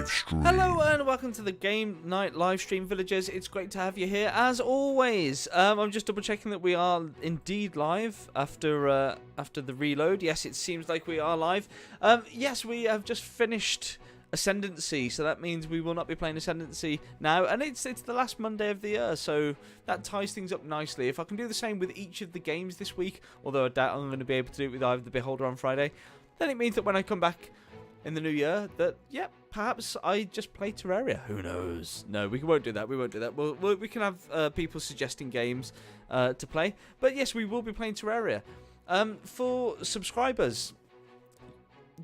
Livestream. Hello and welcome to the Game Night Livestream, villagers. It's great to have you here as always. I'm just double checking that we are indeed live after the reload. Yes, it seems like we are live. Yes, we have just finished Ascendancy, so that means we will not be playing Ascendancy now, and it's the last Monday of the year, so that ties things up nicely. If I can do the same with each of the games this week, although I doubt I'm going to be able to do it with either the Beholder on Friday, then it means that when I come back in the new year, that, yeah, perhaps I just play Terraria. Who knows? No, we won't do that. We won't do that. We can have people suggesting games to play. But yes, we will be playing Terraria. For subscribers,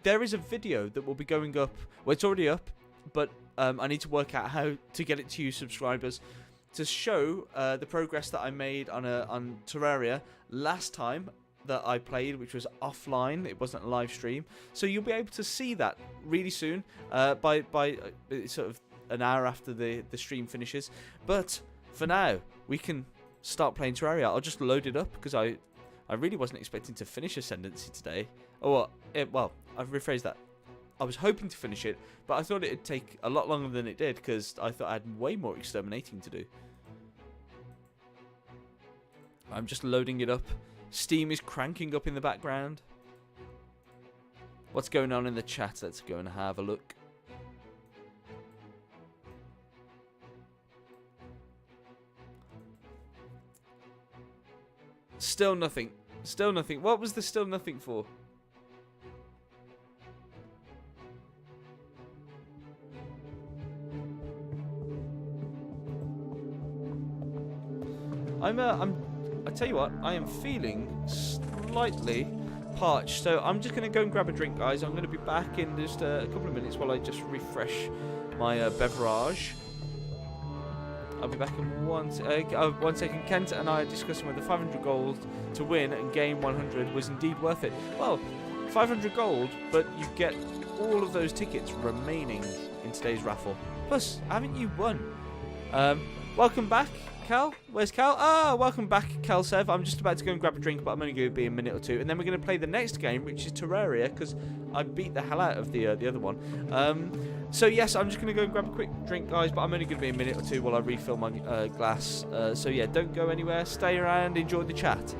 there is a video that will be going up. Well, it's already up, but I need to work out how to get it to you subscribers to show the progress that I made on Terraria last time that I played, which was offline. It wasn't a live stream, so you'll be able to see that really soon, by sort of an hour after the stream finishes. But for now, we can start playing Terraria. I'll just load it up because I really wasn't expecting to finish Ascendancy today. Well, I've rephrased that. I was hoping to finish it, but I thought it'd take a lot longer than it did because I thought I had way more exterminating to do. I'm just loading it up. Steam is cranking up in the background. What's going on in the chat? Let's go and have a look. Still nothing. Still nothing. What was the still nothing for? I tell you what, I am feeling slightly parched, so I'm just going to go and grab a drink, guys. I'm going to be back in just a couple of minutes while I just refresh my beverage. I'll be back in one second. Kent and I are discussing whether 500 gold to win and gain 100 was indeed worth it. Well, 500 gold, but you get all of those tickets remaining in today's raffle. Plus, haven't you won? Welcome back, Cal. Where's Cal? Ah, welcome back, Cal Sev. I'm just about to go and grab a drink, but I'm only going to be a minute or two, and then we're going to play the next game, which is Terraria, because I beat the hell out of the other one. So yes, I'm just going to go and grab a quick drink, guys, but I'm only going to be a minute or two while I refill my glass. So yeah, don't go anywhere. Stay around. Enjoy the chat.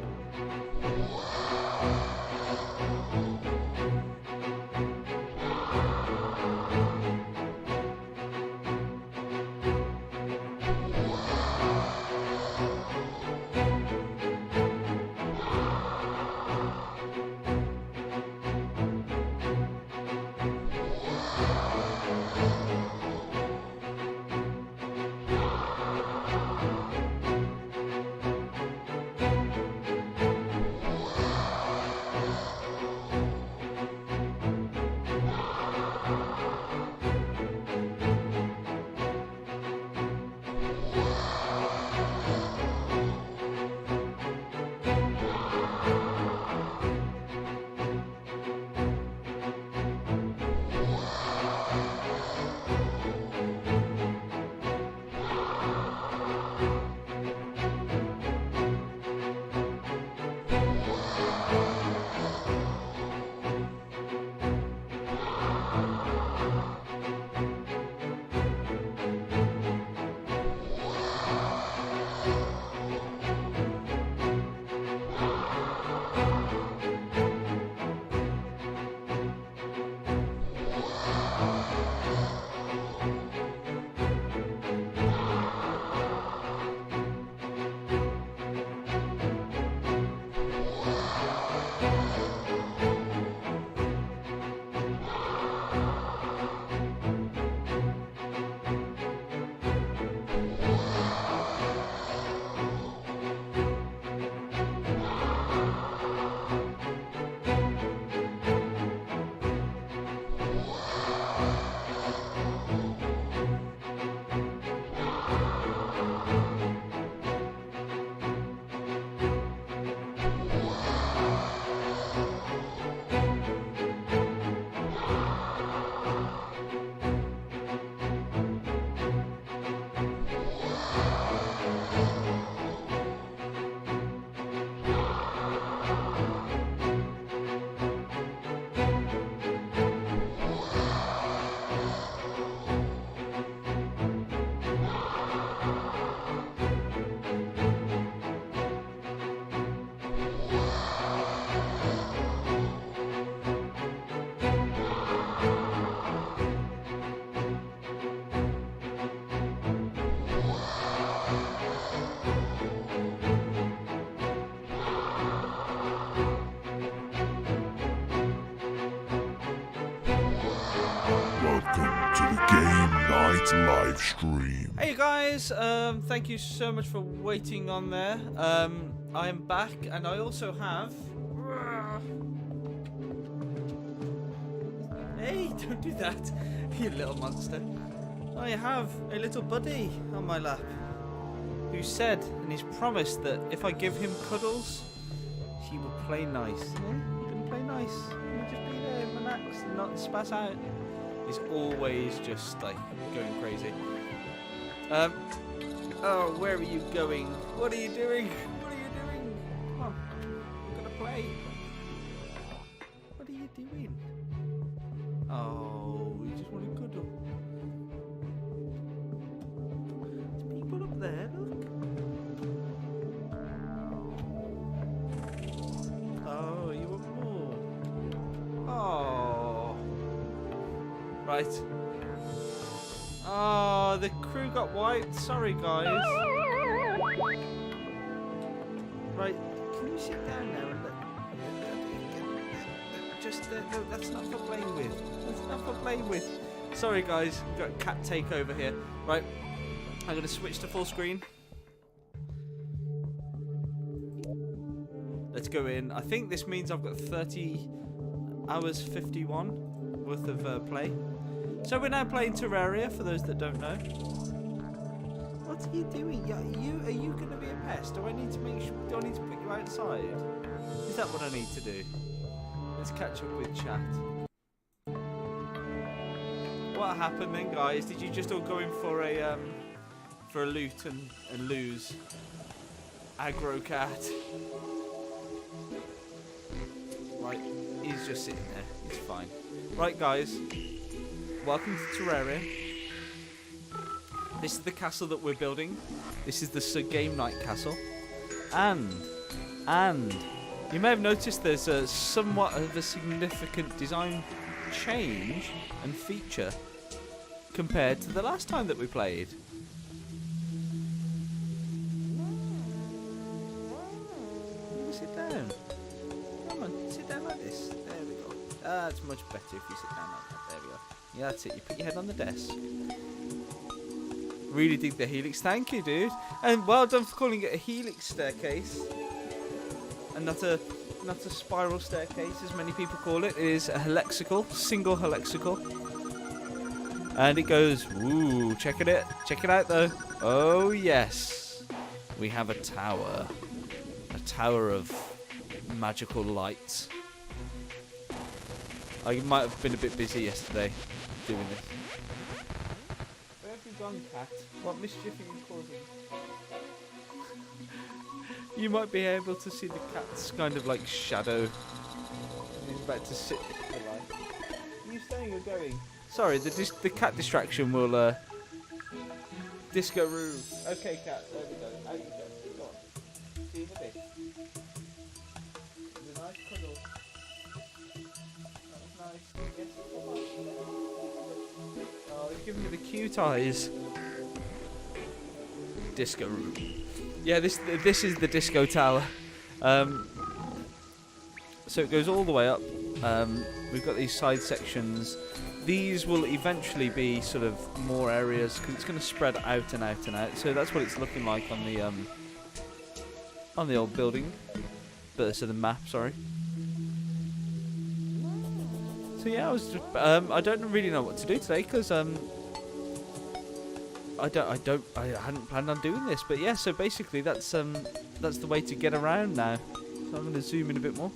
the Game Night Livestream. Hey guys, thank you so much for waiting on there. I am back, and I also have... Hey, don't do that, you little monster. I have a little buddy on my lap who said, and he's promised that if I give him cuddles, he will play nice. Yeah, he can play nice. He'll just be there, relax, and not spaz out. He's always just like going crazy. Oh, where are you going? What are you doing? What are you doing? Come on, we're gonna play. What are you doing? Oh, you just want to cuddle. There's people up there, look. Oh, you want more? Oh. Right. Oh, the crew got wiped. Sorry, guys. Right, can you sit down now and just no, that's not for playing with. That's not for playing with. Sorry, guys. We've got cat takeover here. Right, I'm gonna switch to full screen. Let's go in. I think this means I've got 30 hours 51 worth of play. So we're now playing Terraria, for those that don't know. What are you doing? Are you going to be a pest? Do I need to make sure? Do I need to put you outside? Is that what I need to do? Let's catch up with chat. What happened then, guys? Did you just all go in for a loot and lose? Aggro cat. Right, he's just sitting there. He's fine. Right, guys. Welcome to Terraria. This is the castle that we're building. This is the Game Night castle. And you may have noticed there's a somewhat of a significant design change and feature compared to the last time that we played. Sit down. Come on, sit down like this. There we go. It's much better if you sit down like that. There we go. Yeah, that's it. You put your head on the desk. Really dig the helix. Thank you, dude. And well done for calling it a helix staircase. And not a spiral staircase, as many people call it. It is a helexical, single helexical. And it goes, ooh, check it out though. Oh yes. We have a tower. A tower of magical light. I might have been a bit busy yesterday doing this. Where have you gone, cat? What mischief are you causing? You might be able to see the cat's kind of like shadow. He's about to sit for the light. Are you staying or going? Sorry, the cat distraction will disco room. Okay, cat, there we go. Out you go. Go on. See you in a bit. It's a nice cuddle. Nice. Yes. Oh, he's giving me the cute eyes. Disco room. Yeah, this is the disco tower. So it goes all the way up. We've got these side sections. These will eventually be sort of more areas because it's going to spread out and out and out. So that's what it's looking like on the old building. So the map, sorry. So yeah, I was just, I don't really know what to do today because I hadn't planned on doing this, but yeah. So basically, that's the way to get around now. So I'm going to zoom in a bit more.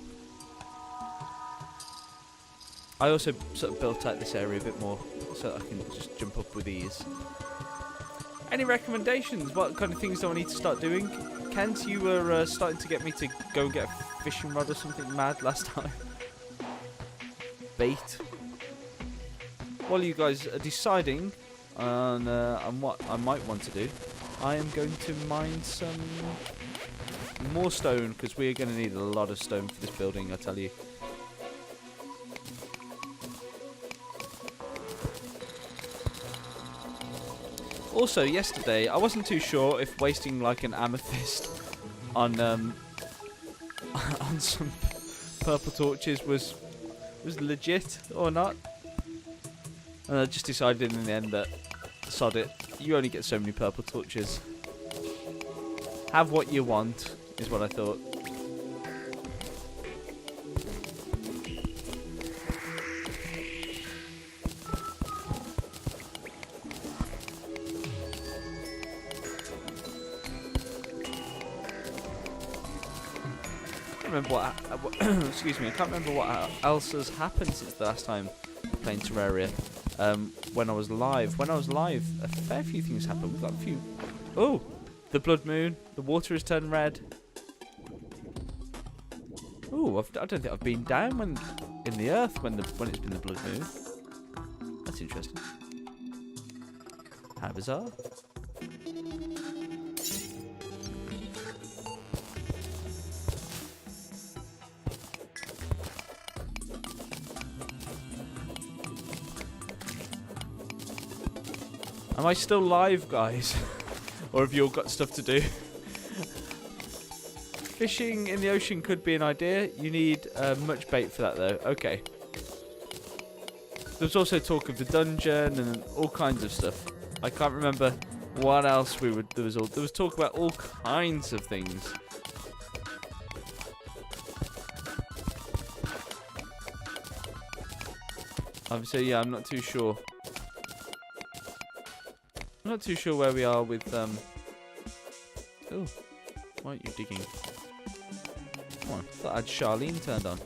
I also sort of built out this area a bit more so that I can just jump up with ease. Any recommendations? What kind of things do I need to start doing? Kent, you were starting to get me to go get a fishing rod or something mad last time. Bait. While you guys are deciding on what I might want to do, I am going to mine some more stone because we are going to need a lot of stone for this building, I tell you. Also, yesterday I wasn't too sure if wasting like an amethyst on on some purple torches was legit or not. And I just decided in the end that, sod it, you only get so many purple torches. Have what you want, is what I thought. I can't remember what excuse me, I can't remember what else has happened since the last time playing Terraria. When I was live, a fair few things happened. We've got a few. Oh, the blood moon. The water has turned red. Oh, I don't think I've been down in the earth when it's been the blood moon. That's interesting. How bizarre. Am I still live, guys? Or have you all got stuff to do? Fishing in the ocean could be an idea. You need much bait for that, though. Okay. There's also talk of the dungeon and all kinds of stuff. I can't remember what else there was talk about all kinds of things. So yeah, I'm not too sure. I'm not too sure where we are with Oh, why aren't you digging? Come on, I thought I had Charlene turned on.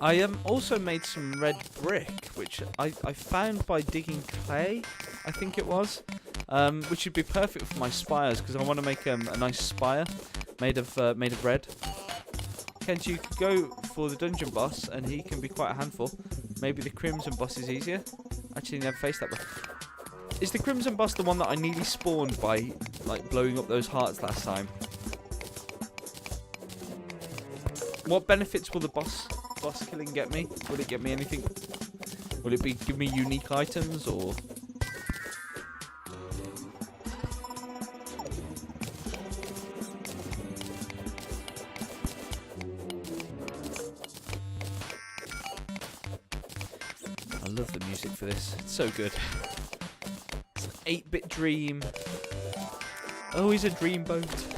I also made some red brick, which I found by digging clay, I think it was, which would be perfect for my spires because I want to make a nice spire made of red. Kent, you could go for the dungeon boss, and he can be quite a handful. Maybe the crimson boss is easier. Actually, never faced that one. Is the crimson boss the one that I nearly spawned by like blowing up those hearts last time? What benefits will the boss killing get me? Will it get me anything? Will it give me unique items or? I love the music for this. It's so good. It's an 8-bit dream. Oh, he's a dreamboat.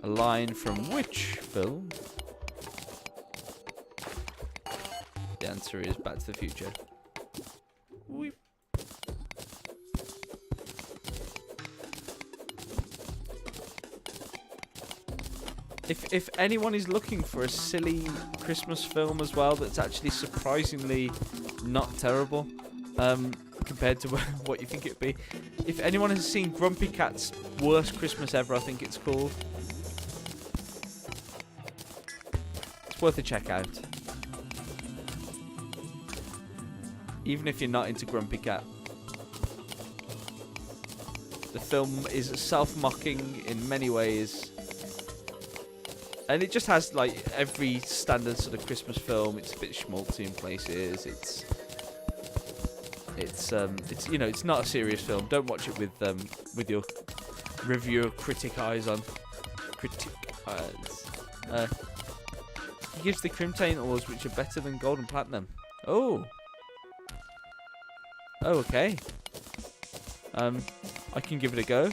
A line from which film? The answer is Back to the Future. Weep. If anyone is looking for a silly Christmas film as well that's actually surprisingly not terrible compared to what you think it'd be. If anyone has seen Grumpy Cat's Worst Christmas Ever, I think it's called. Worth a check out, even if you're not into Grumpy Cat. The film is self-mocking in many ways, and it just has like every standard sort of Christmas film. It's a bit schmaltzy in places. It's you know, it's not a serious film. Don't watch it with your reviewer critic eyes on. He gives the Crimtain ores, which are better than gold and platinum. Oh. Oh, okay. I can give it a go.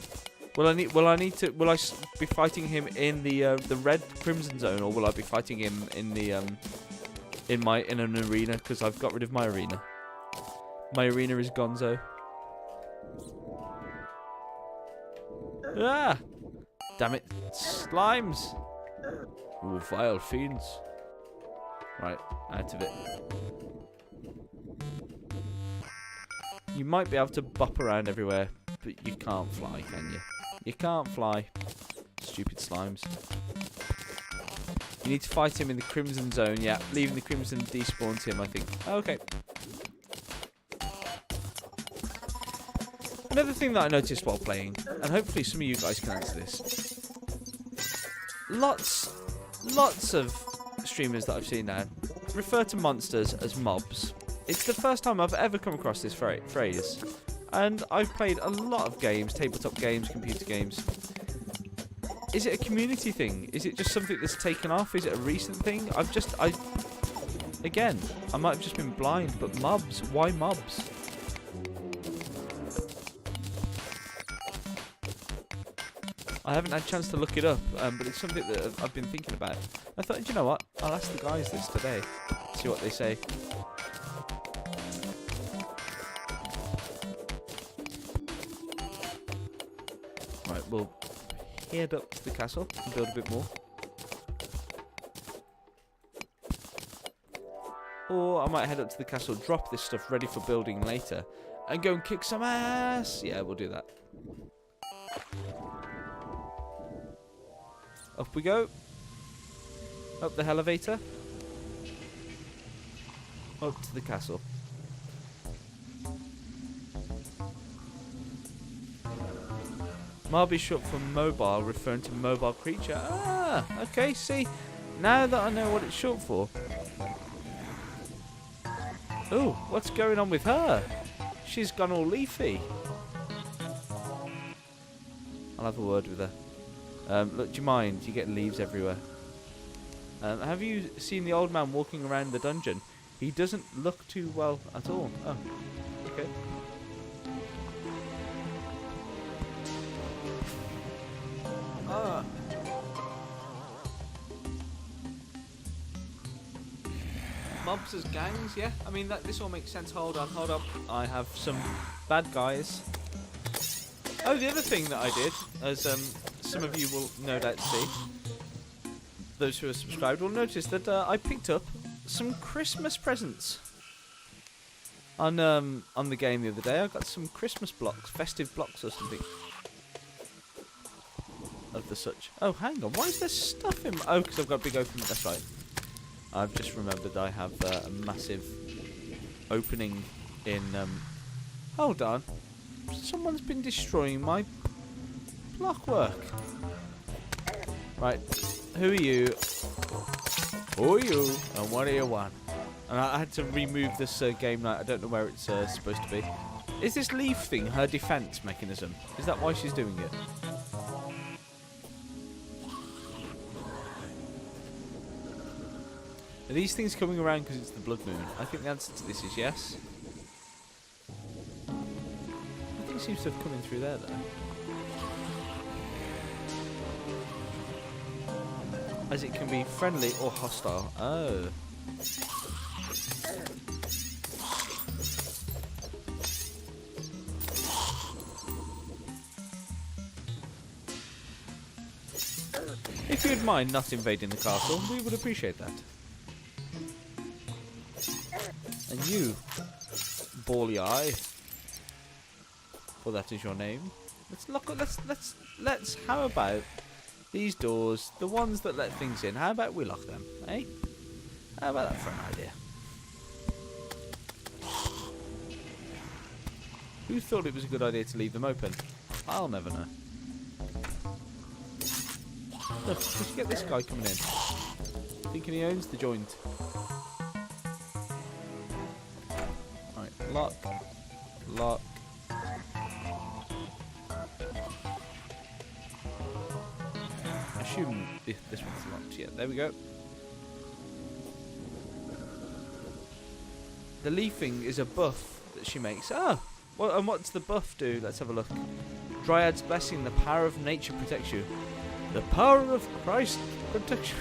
Will I be fighting him in the red crimson zone, or will I be fighting him in the in an arena? Because I've got rid of my arena. My arena is Gonzo. Ah! Damn it, slimes! Ooh, vile fiends. Right, out of it. You might be able to bop around everywhere, but you can't fly, can you? You can't fly. Stupid slimes. You need to fight him in the Crimson Zone, yeah. Leaving the Crimson despawns him, I think. Okay. Another thing that I noticed while playing, and hopefully some of you guys can answer this. Lots of streamers that I've seen now refer to monsters as mobs. It's the first time I've ever come across this phrase. And I've played a lot of games, tabletop games, computer games. Is it a community thing? Is it just something that's taken off? Is it a recent thing? Again, I might have just been blind, but mobs? Why mobs? I haven't had a chance to look it up, but it's something that I've been thinking about. I thought, you know what? I'll ask the guys this today. See what they say. Right, we'll head up to the castle and build a bit more. Or I might head up to the castle, drop this stuff ready for building later, and go and kick some ass. Yeah, we'll do that. Up we go. Up the elevator. Up to the castle. Mob is short for mobile, referring to mobile creature. Ah, okay, see. Now that I know what it's short for. Oh, what's going on with her? She's gone all leafy. I'll have a word with her. Look, do you mind? You get leaves everywhere. Have you seen the old man walking around the dungeon? He doesn't look too well at all. Oh, okay. Ah. Mobs as gangs, yeah? I mean, this all makes sense. Hold on. I have some bad guys. Oh, the other thing that I did, as some of you will no doubt see, those who are subscribed will notice that I picked up some Christmas presents on the game the other day. I got some Christmas blocks, festive blocks or something of the such. Oh, hang on, why is there stuff in? Oh, because I've got a big opening. That's right. I've just remembered I have a massive opening in. Hold on. Someone's been destroying my blockwork. Right, who are you? Who are you? And what do you want? And I had to remove this game night. I don't know where it's supposed to be. Is this leaf thing her defense mechanism? Is that why she's doing it? Are these things coming around because it's the blood moon? I think the answer to this is yes. Nothing seems to have come in through there though. As it can be friendly or hostile. Oh. If you'd mind not invading the castle, we would appreciate that. And you, Bally Eye, for that is your name. Let's look. Let's. How about these doors, the ones that let things in? How about we lock them, eh? How about that for an idea? Who thought it was a good idea to leave them open? I'll never know. Look, we should get this guy coming in, thinking he owns the joint. Right, lock, lock. I assume this one's locked. Yeah, there we go. The leafing is a buff that she makes. Oh, well, and what's the buff do? Let's have a look. Dryad's blessing, the power of nature protects you. The power of Christ protects you.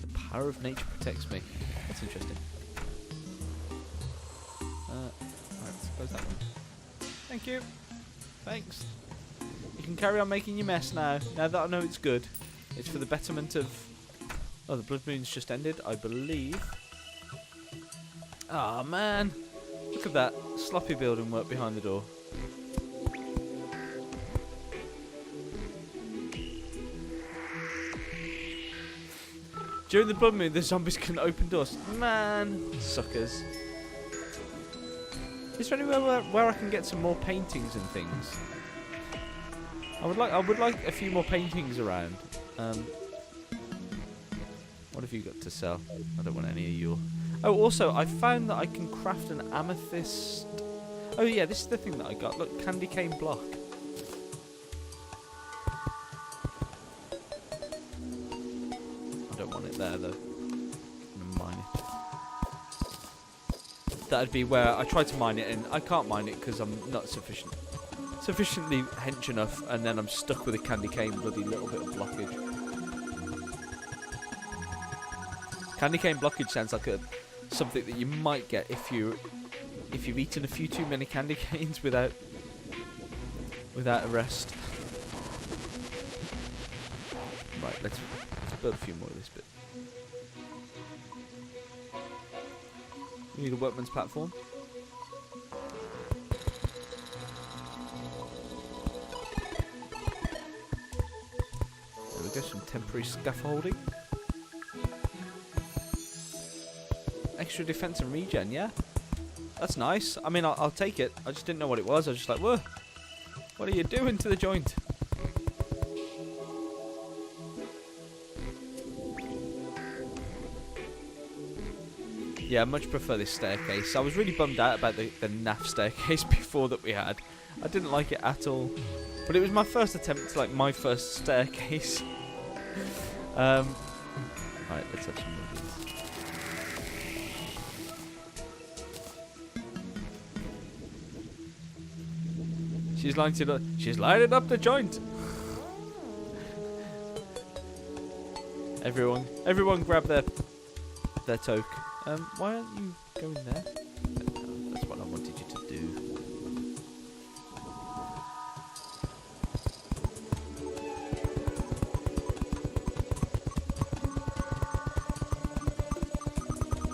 The power of nature protects me. That's interesting. Alright, let's close that one. Thank you. Thanks. You can carry on making your mess now. Now that I know it's good. It's for the betterment of... Oh, the blood moon's just ended, I believe. Ah, man. Look at that. Sloppy building work behind the door. During the blood moon, the zombies can open doors. Man, suckers. Is there anywhere where I can get some more paintings and things? I would like a few more paintings around. What have you got to sell? I don't want any of your... Oh, also, I found that I can craft an amethyst... Oh yeah, this is the thing that I got. Look, candy cane block. I don't want it there, though. I'm gonna mine it. That'd be where I try to mine it, and I can't mine it because I'm not sufficiently hench enough, and then I'm stuck with a candy cane bloody little bit of blockage. Candy cane blockage sounds like something that you might get if you've eaten a few too many candy canes without a rest. Right, let's build a few more of this bit. We need a workman's platform. There we go, some temporary scaffolding. Extra defense and regen, yeah? That's nice. I mean, I'll take it. I just didn't know what it was. I was just like, whoa, what are you doing to the joint? Yeah, I much prefer this staircase. I was really bummed out about the naff staircase before that we had. I didn't like it at all. But it was my first attempt to, like, my first staircase. Right, let's have some more of these. She's lighted up the joint. Everyone grab their toke. Why aren't you going there? That's what I wanted you to do.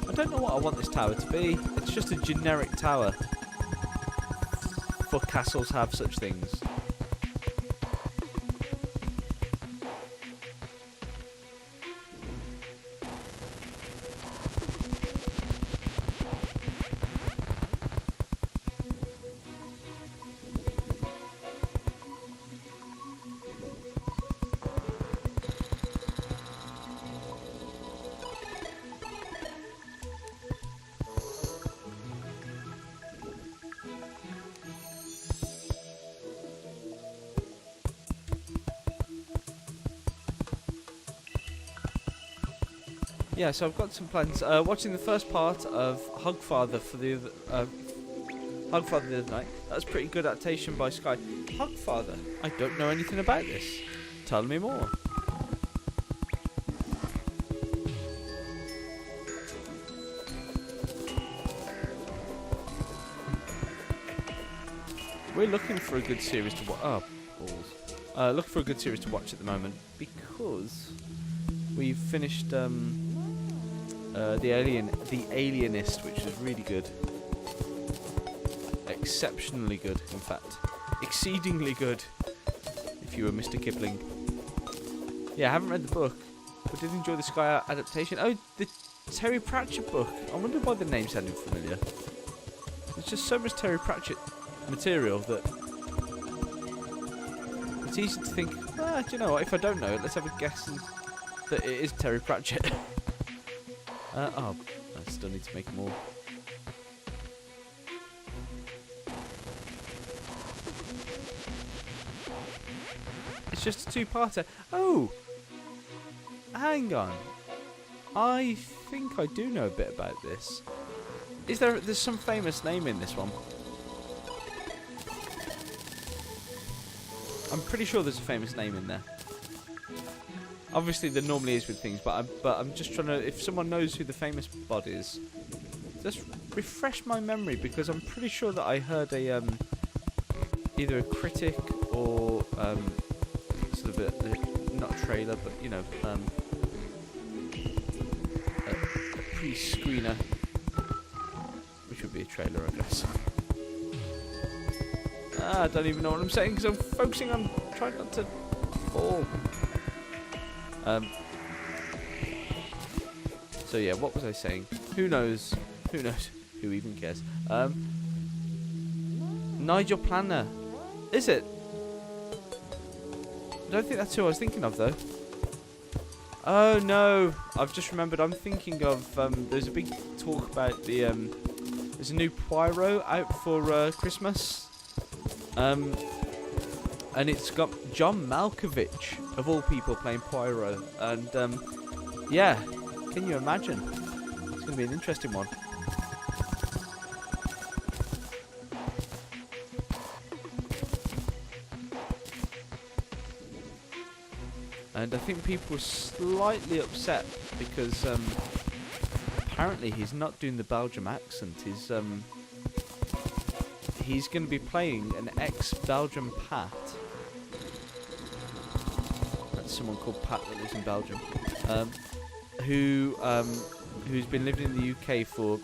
I don't know what I want this tower to be. It's just a generic tower. For castles have such things. Yeah, so I've got some plans. Watching the first part of Hugfather for the Hugfather the other night. That was pretty good adaptation by Sky. Hugfather. I don't know anything about this. Tell me more. We're looking for a good series to watch. Oh, balls. Looking for a good series to watch at the moment because we've finished. The Alienist, which is really good. Exceptionally good, in fact. Exceedingly good, if you were Mr. Kipling. Yeah, I haven't read the book, but did enjoy the Sky adaptation. Oh, the Terry Pratchett book. I wonder why the name sounded familiar. There's just so much Terry Pratchett material that it's easy to think, do you know what, if I don't know it, let's have a guess that it is Terry Pratchett. Oh, I still need to make more. It's just a two-parter. Oh! Hang on. I think I do know a bit about this. There's some famous name in this one. I'm pretty sure there's a famous name in there. Obviously, there normally is with things, but I'm just trying to... If someone knows who the famous bod is, just refresh my memory, because I'm pretty sure that I heard a either a critic or sort of a not a trailer, but you know, a pre-screener, which would be a trailer, I guess. I don't even know what I'm saying because I'm focusing on trying not to fall. So yeah, what was I saying? Who knows? Who knows? Who even cares? Nigel Planner. Is it? I don't think that's who I was thinking of, though. Oh, no. I've just remembered. I'm thinking of... there's a big talk about the... there's a new Poirot out for Christmas. And it's got John Malkovich, of all people, playing Poirot. And, yeah. Can you imagine? It's going to be an interesting one. And I think people were slightly upset because apparently he's not doing the Belgium accent. He's going to be playing an ex-Belgian Pat. That's someone called Pat that lives in Belgium, who's been living in the UK for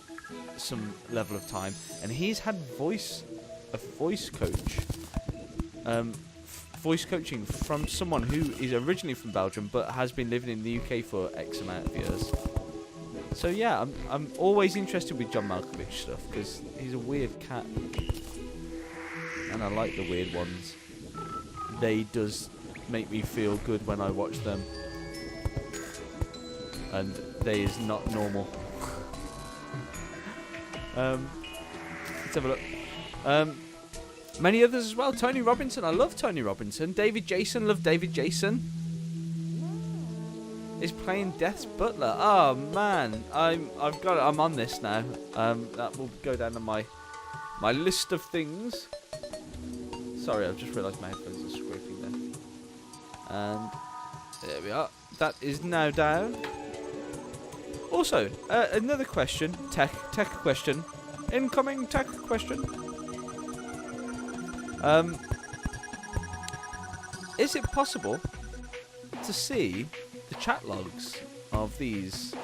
some level of time, and he's had a voice coach. Voice coaching from someone who is originally from Belgium but has been living in the UK for X amount of years. So yeah, I'm always interested with John Malkovich stuff because he's a weird cat, and I like the weird ones. They does make me feel good when I watch them, and they is not normal. Let's have a look. Many others as well. Tony Robinson. I love Tony Robinson. David Jason. Love David Jason. Is playing Death's Butler. Oh man, I'm on this now. That will go down on my list of things. Sorry, I've just realised my headphones are scraping there. And there we are. That is now down. Also, another question. Tech question. Incoming tech question. Is it possible to see the chat logs of these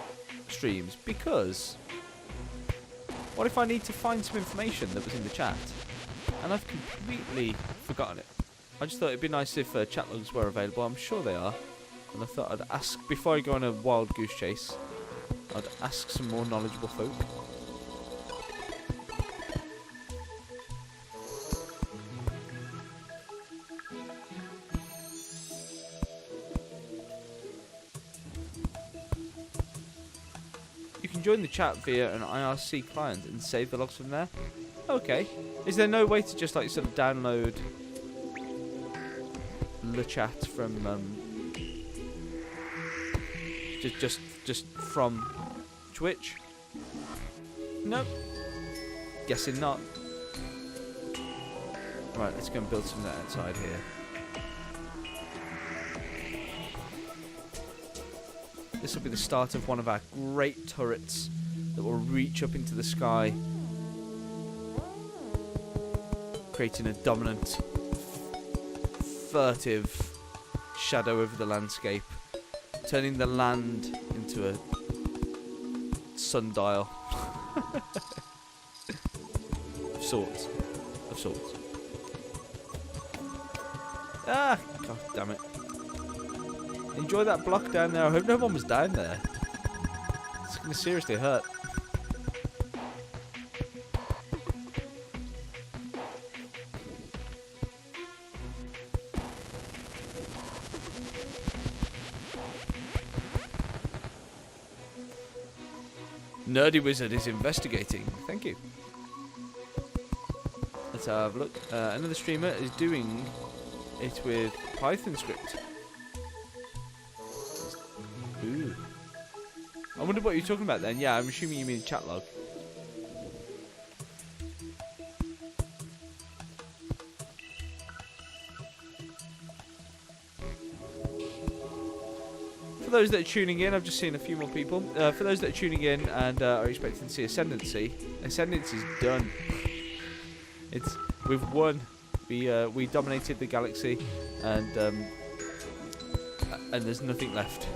streams? Because what if I need to find some information that was in the chat and I've completely forgotten it? I just thought it'd be nice if chat logs were available. I'm sure they are, and I thought I'd ask before I go on a wild goose chase. I'd ask some more knowledgeable folk. Join the chat via an IRC client and save the logs from there. Okay. Is there no way to just like sort of download the chat from just from Twitch? Nope. Guessing not. Right, let's go and build some of that outside here. This will be the start of one of our great turrets that will reach up into the sky, creating a dominant, furtive shadow over the landscape, turning the land into a sundial of sorts. Ah, god damn it. Enjoy that block down there. I hope no one was down there. It's going to seriously hurt. Nerdy Wizard is investigating. Thank you. Let's have a look. Another streamer is doing it with Python script. Ooh. I wonder what you're talking about then. Yeah, I'm assuming you mean chat log. For those that are tuning in, I've just seen a few more people. For those that are tuning in and are expecting to see Ascendancy, Ascendancy's done. We've won. We dominated the galaxy, and there's nothing left.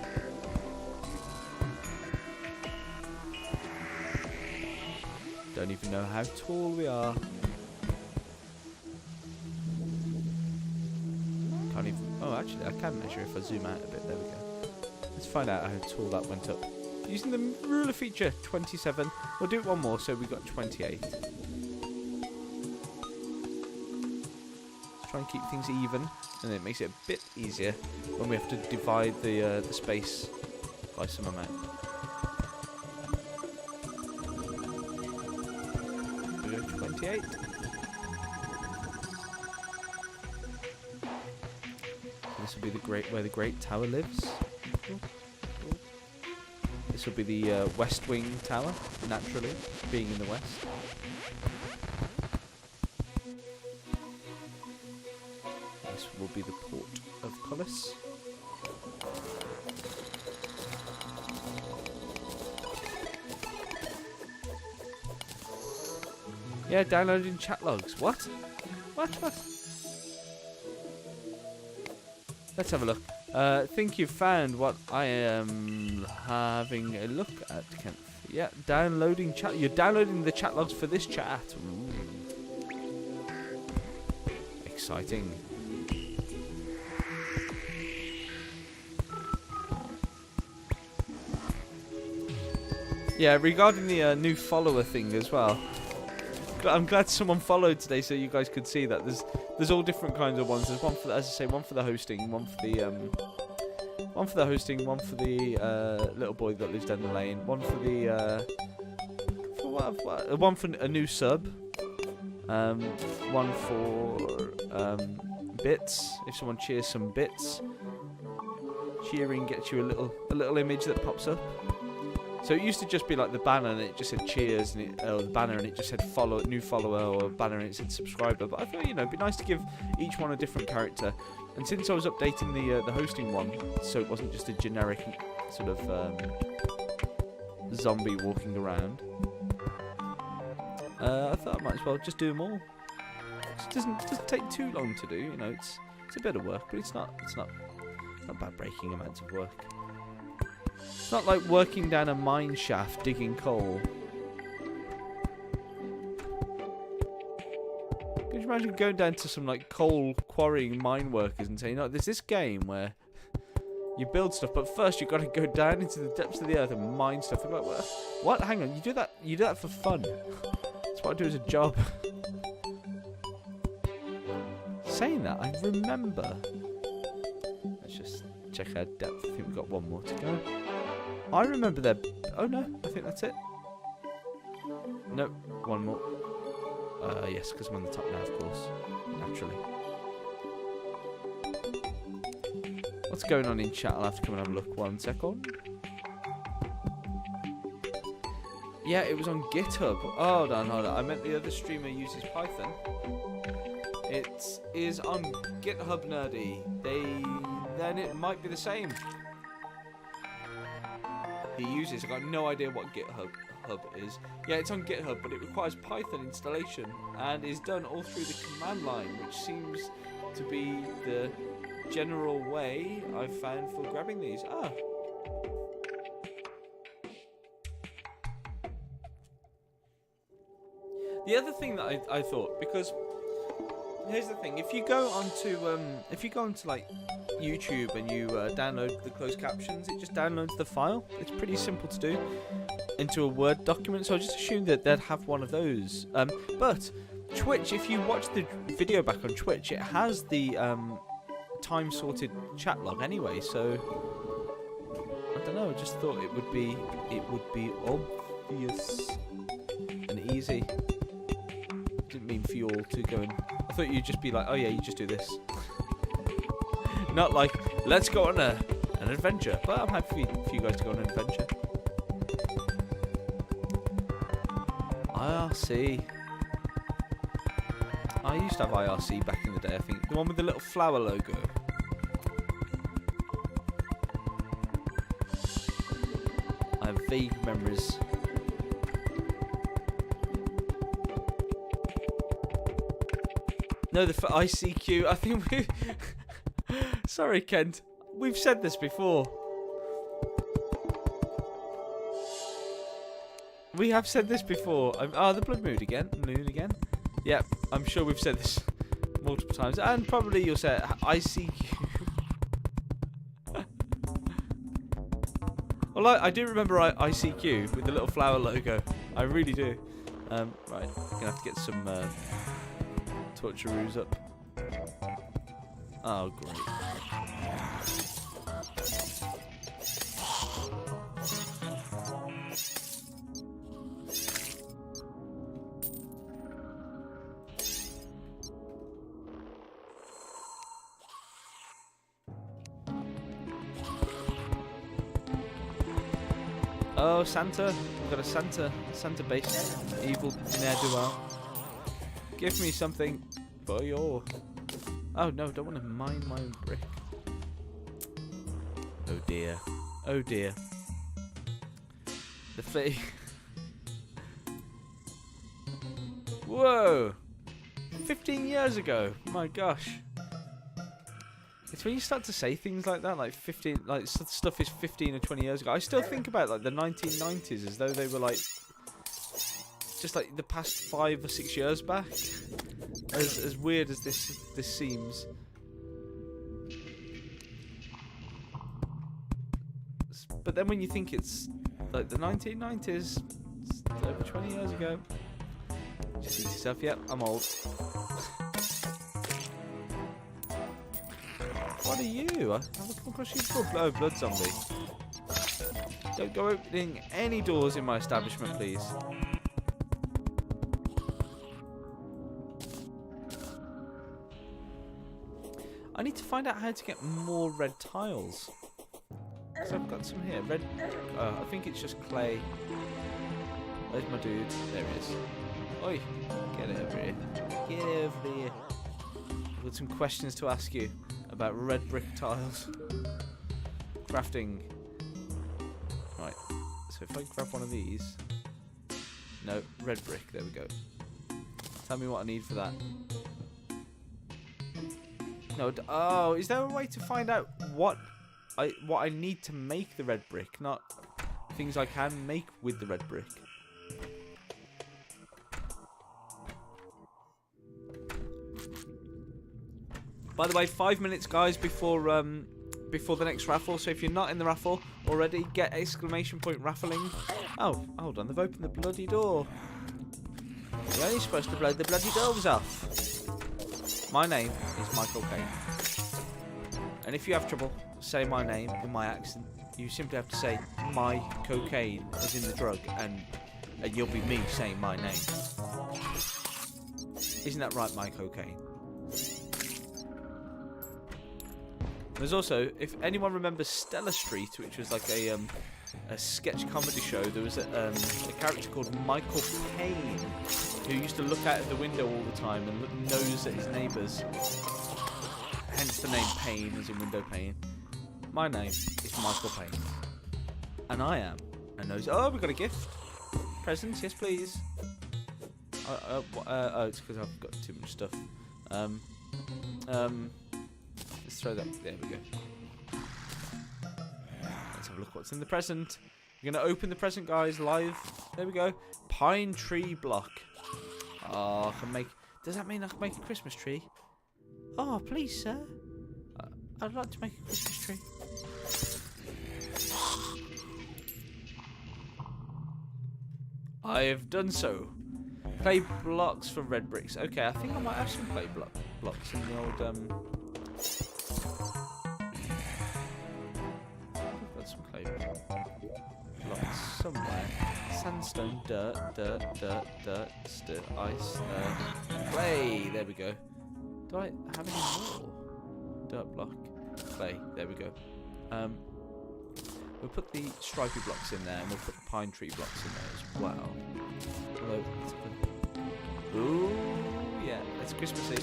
Don't even know how tall we are. Can't even. Oh, actually, I can measure if I zoom out a bit. There we go. Let's find out how tall that went up. using the ruler feature, 27. We'll do it one more, so we got 28. Let's try and keep things even, and it makes it a bit easier when we have to divide the space by some amount. 28. This will be where the Great Tower lives. This will be the West Wing Tower, naturally, being in the west. This will be the port of Collis. Yeah, downloading chat logs. What? What? Let's have a look. Think you've found what I am having a look at, Kent. Yeah, downloading chat. You're downloading the chat logs for this chat. Ooh. Exciting. Yeah, regarding the new follower thing as well. I'm glad someone followed today, so you guys could see that there's all different kinds of ones. There's one for, as I say, one for the hosting, one for the little boy that lives down the lane, one for the one for a new sub, one for bits. If someone cheers some bits, cheering gets you a little image that pops up. So it used to just be like the banner and it just said cheers, and or the banner and it just said new follower, or banner and it said subscriber. But I thought, it'd be nice to give each one a different character. And since I was updating the hosting one, so it wasn't just a generic sort of zombie walking around, I thought I might as well just do them all. It doesn't take too long to do. It's a bit of work, but it's not bad breaking amounts of work. It's not like working down a mine shaft digging coal. Could you imagine going down to some like coal quarrying mine workers and saying, there's this game where you build stuff, but first you've got to go down into the depths of the earth and mine stuff. And like, what? Hang on, you do that for fun. That's what I do as a job. Saying that, I remember. Let's just check our depth. I think we've got one more to go. I remember there. Oh no, I think that's it. Nope, one more. Yes, because I'm on the top now, of course. Naturally. What's going on in chat? I'll have to come and have a look. 1 second. Yeah, it was on GitHub. Hold on. I meant the other streamer uses Python. It is on GitHub Nerdy. Then it might be the same. He uses. I've got no idea what GitHub is. Yeah, it's on GitHub, but it requires Python installation and is done all through the command line, which seems to be the general way I've found for grabbing these. The other thing that I thought, because here's the thing: if you go onto like YouTube and you download the closed captions, it just downloads the file. It's pretty simple to do into a Word document. So I just assumed that they'd have one of those. But Twitch, if you watch the video back on Twitch, it has the time sorted chat log anyway. So I don't know. I just thought it would be obvious and easy. Didn't mean for you all to go and. I thought you'd just be like, oh yeah, you just do this. Not like, let's go on an adventure. But I'm happy for you guys to go on an adventure. IRC. I used to have IRC back in the day, I think. The one with the little flower logo. I have vague memories. No, for ICQ, I think we... Sorry, Kent. We've said this before. We have said this before. The Blood Moon again. Yeah, I'm sure we've said this multiple times. And probably you'll say ICQ. Well, Well, I do remember ICQ with the little flower logo. I really do. Right, gonna have to get some torcheroos up. Oh, great. Oh, Santa. We've got a Santa-based evil ne'er-do-well. Give me something for your... Oh, no, don't want to mine my own brick. Oh, dear. Oh, dear. The fee. Whoa! 15 years ago. My gosh. It's when you start to say things like that, like 15, like stuff is 15 or 20 years ago. I still think about like the 1990s as though they were like just like the past 5 or 6 years back. As weird as this seems. But then when you think it's like the 1990s, it's over 20 years ago. Just think to yourself, yep, I'm old. What are you? I've come across you for blood zombie. Don't go opening any doors in my establishment, please. I need to find out how to get more red tiles. So I've got some here. Red. I think it's just clay. Where's my dude? There he is. Oi! Get over here. Get over here. I've got some questions to ask you about red brick tiles. Crafting. Right. So if I grab one of these. No, red brick. There we go. Tell me what I need for that. No. Oh, is there a way to find out what I need to make the red brick, not things I can make with the red brick? By the way, 5 minutes, guys, before the next raffle. So if you're not in the raffle already, get exclamation point raffling. Oh, hold on, they've opened the bloody door. You're only supposed to blow the bloody doors off. My name is Michael Kane, and if you have trouble saying my name in my accent, you simply have to say my cocaine, as in the drug, and you'll be me saying my name. Isn't that right, my cocaine? There's also, if anyone remembers Stella Street, which was like a sketch comedy show, there was a character called Michael Payne who used to look out of the window all the time and nose at his neighbours. Hence the name Payne, as in window pane. My name is Michael Payne, and I am a nose. Oh, we got a gift, presents, yes please. Oh, it's because I've got too much stuff. Let's throw that. There we go. Let's have a look what's in the present. We're going to open the present, guys, live. There we go. Pine tree block. Oh, I can make... Does that mean I can make a Christmas tree? Oh, please, sir. I'd like to make a Christmas tree. I have done so. Clay blocks for red bricks. Okay, I think I might have some clay blocks in the old... I've got some clay blocks somewhere. Sandstone, dirt, ice, clay. There we go. Do I have any more? Dirt block, clay. There we go. We'll put the stripy blocks in there, and we'll put the pine tree blocks in there as well. Although, ooh, yeah, it's Christmassy.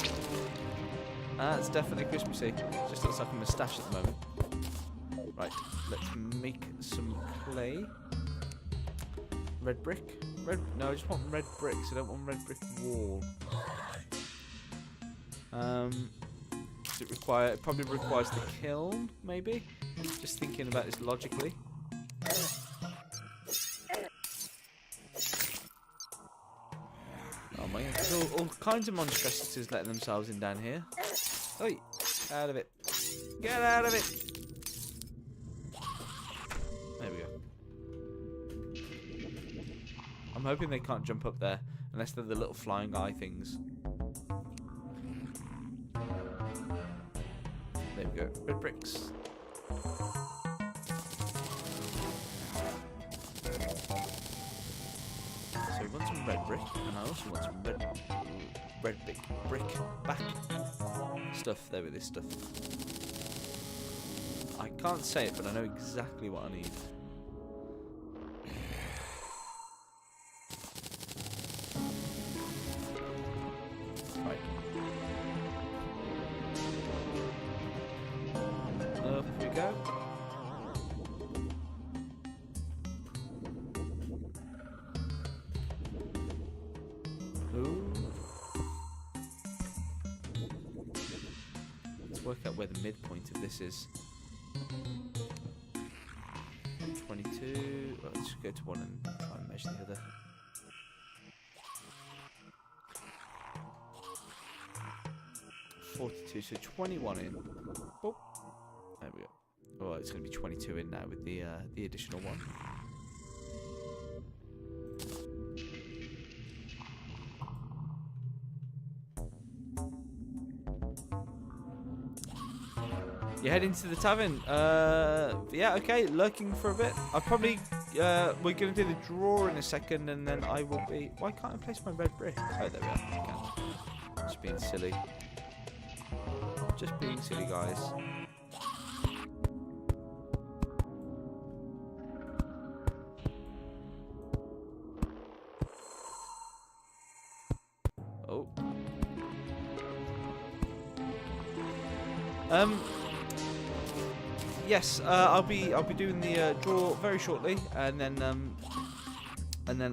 It's definitely Christmassy. Just looks like a moustache at the moment. Right, let's make some clay. Red brick? No, I just want red bricks. I don't want red brick wall. Does it require? It probably requires the kiln, maybe. Just thinking about this logically. Oh my God! There's all kinds of monstrosities letting themselves in down here. Oi! Out of it! Get out of it! There we go. I'm hoping they can't jump up there unless they're the little flying eye things. There we go. Red bricks. So we want some red brick, and I also want some red brick back stuff. There with this stuff. I can't say it, but I know exactly what I need. Right. Up we go. Ooh. Let's work out where the midpoint of this is. 22. Oh, let's go to one and try and measure the other. .42, so 21 in. Oh, there we go. Oh, it's going to be 22 in now with the additional one. You head into the tavern. Yeah, okay, lurking for a bit. I probably, we're going to do the draw in a second, and then I will be... Why can't I place my red brick? Oh, there we are. I can. Just being silly. Just being silly, guys. Oh. Yes, I'll be doing the draw very shortly, and then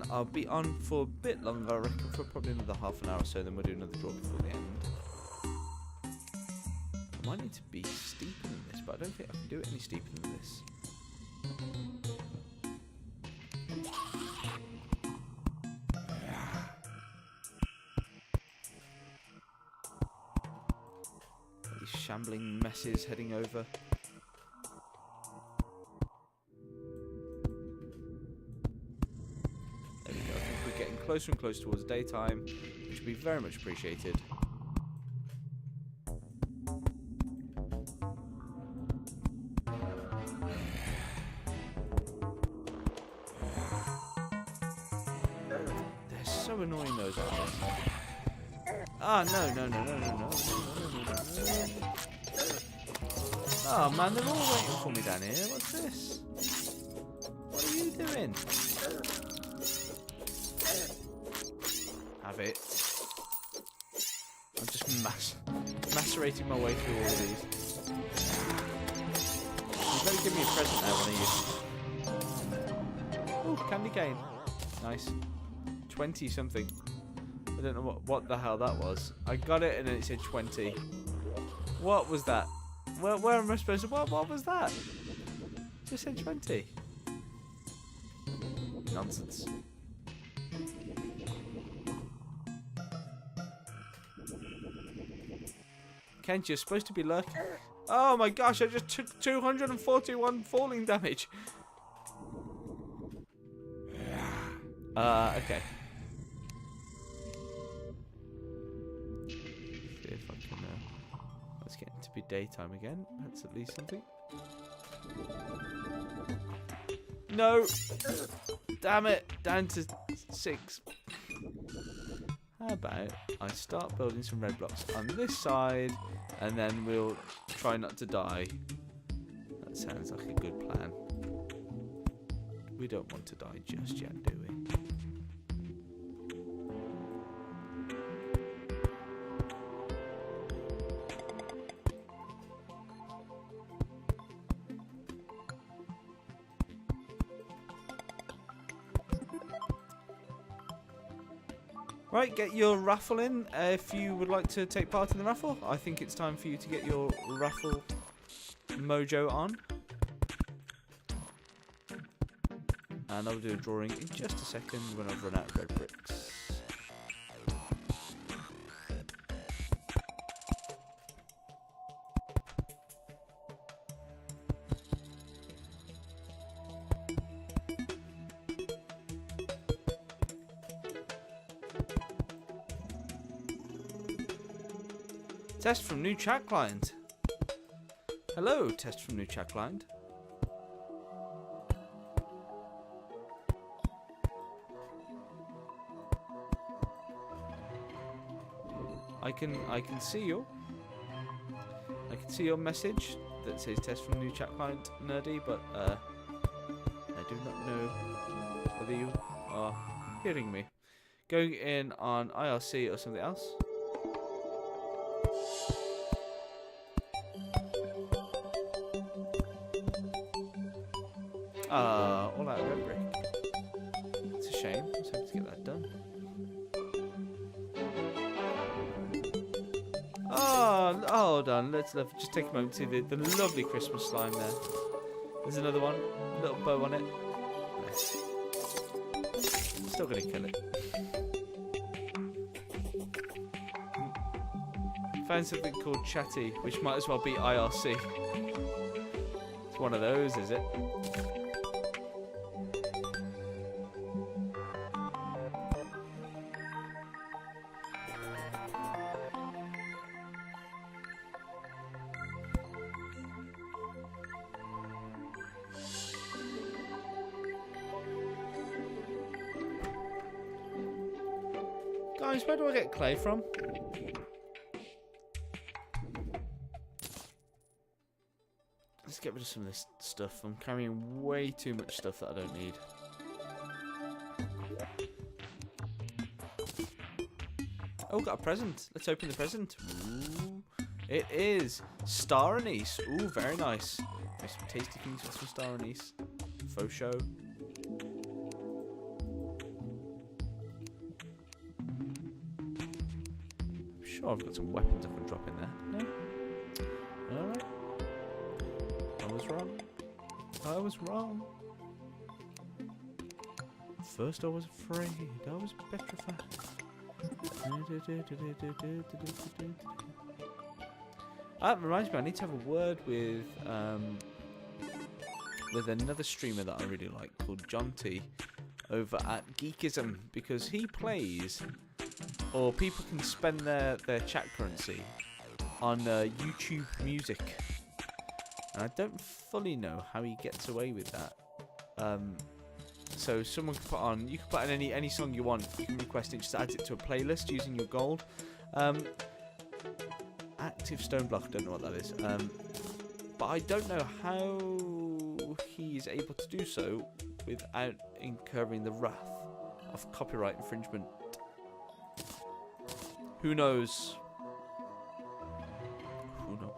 I'll be on for a bit longer. I reckon for probably another half an hour or so. Then we'll do another draw before the end. I might need to be steeper than this, but I don't think I can do it any steeper than this. These shambling messes heading over. Closer and closer towards daytime, which would be very much appreciated. They're so annoying, those ones. Ah, no. Oh man, they're all waiting for me down here. What's this? What are you doing? Have it. I'm just macerating my way through all of these. You better give me a present now, one of you. Oh, candy cane. Nice. 20 something. I don't know what the hell that was. I got it and then it said 20. What was that? Where am I supposed to... What was that? It just said 20. Nonsense. Kent, you're supposed to be lurking. Oh my gosh, I just took 241 falling damage. Okay. See if I can... let's get into be daytime again. That's at least something. No! Damn it! Down to 6. How about I start building some red blocks on this side, and then we'll try not to die. That sounds like a good plan. We don't want to die just yet, do we? Right, get your raffle in if you would like to take part in the raffle. I think it's time for you to get your raffle mojo on. And I'll do a drawing in just a second when I've run out of red bricks. Test from new chat client. Hello, test from new chat client. I can see you. I can see your message that says test from new chat client, nerdy, but I do not know whether you are hearing me. Going in on IRC or something else. All out of red brick. It's a shame. I was hoping to get that done. Oh, hold on. Let's just take a moment to see the lovely Christmas slime there. There's another one. Little bow on it. Nice. Still gonna kill it. Found something called Chatty, which might as well be IRC. It's one of those, is it? Guys, where do I get clay from? Let's get rid of some of this stuff. I'm carrying way too much stuff that I don't need. Oh, got a present. Let's open the present. Ooh. It is star anise. Ooh, very nice. There's some tasty things with some star anise. Faux show. Sure, I've got some weapons I can drop in there. No? Alright. I was wrong. I was wrong. First I was afraid. I was petrified. That reminds me, I need to have a word with another streamer that I really like called John T over at Geekism, because he plays, or people can spend their chat currency on YouTube Music. And I don't fully know how he gets away with that. So someone can put on, you can put on any song you want. You can request it, just adds it to a playlist using your gold. Active stone block, I don't know what that is. But I don't know how he is able to do so without incurring the wrath of copyright infringement. Who knows? Who knows?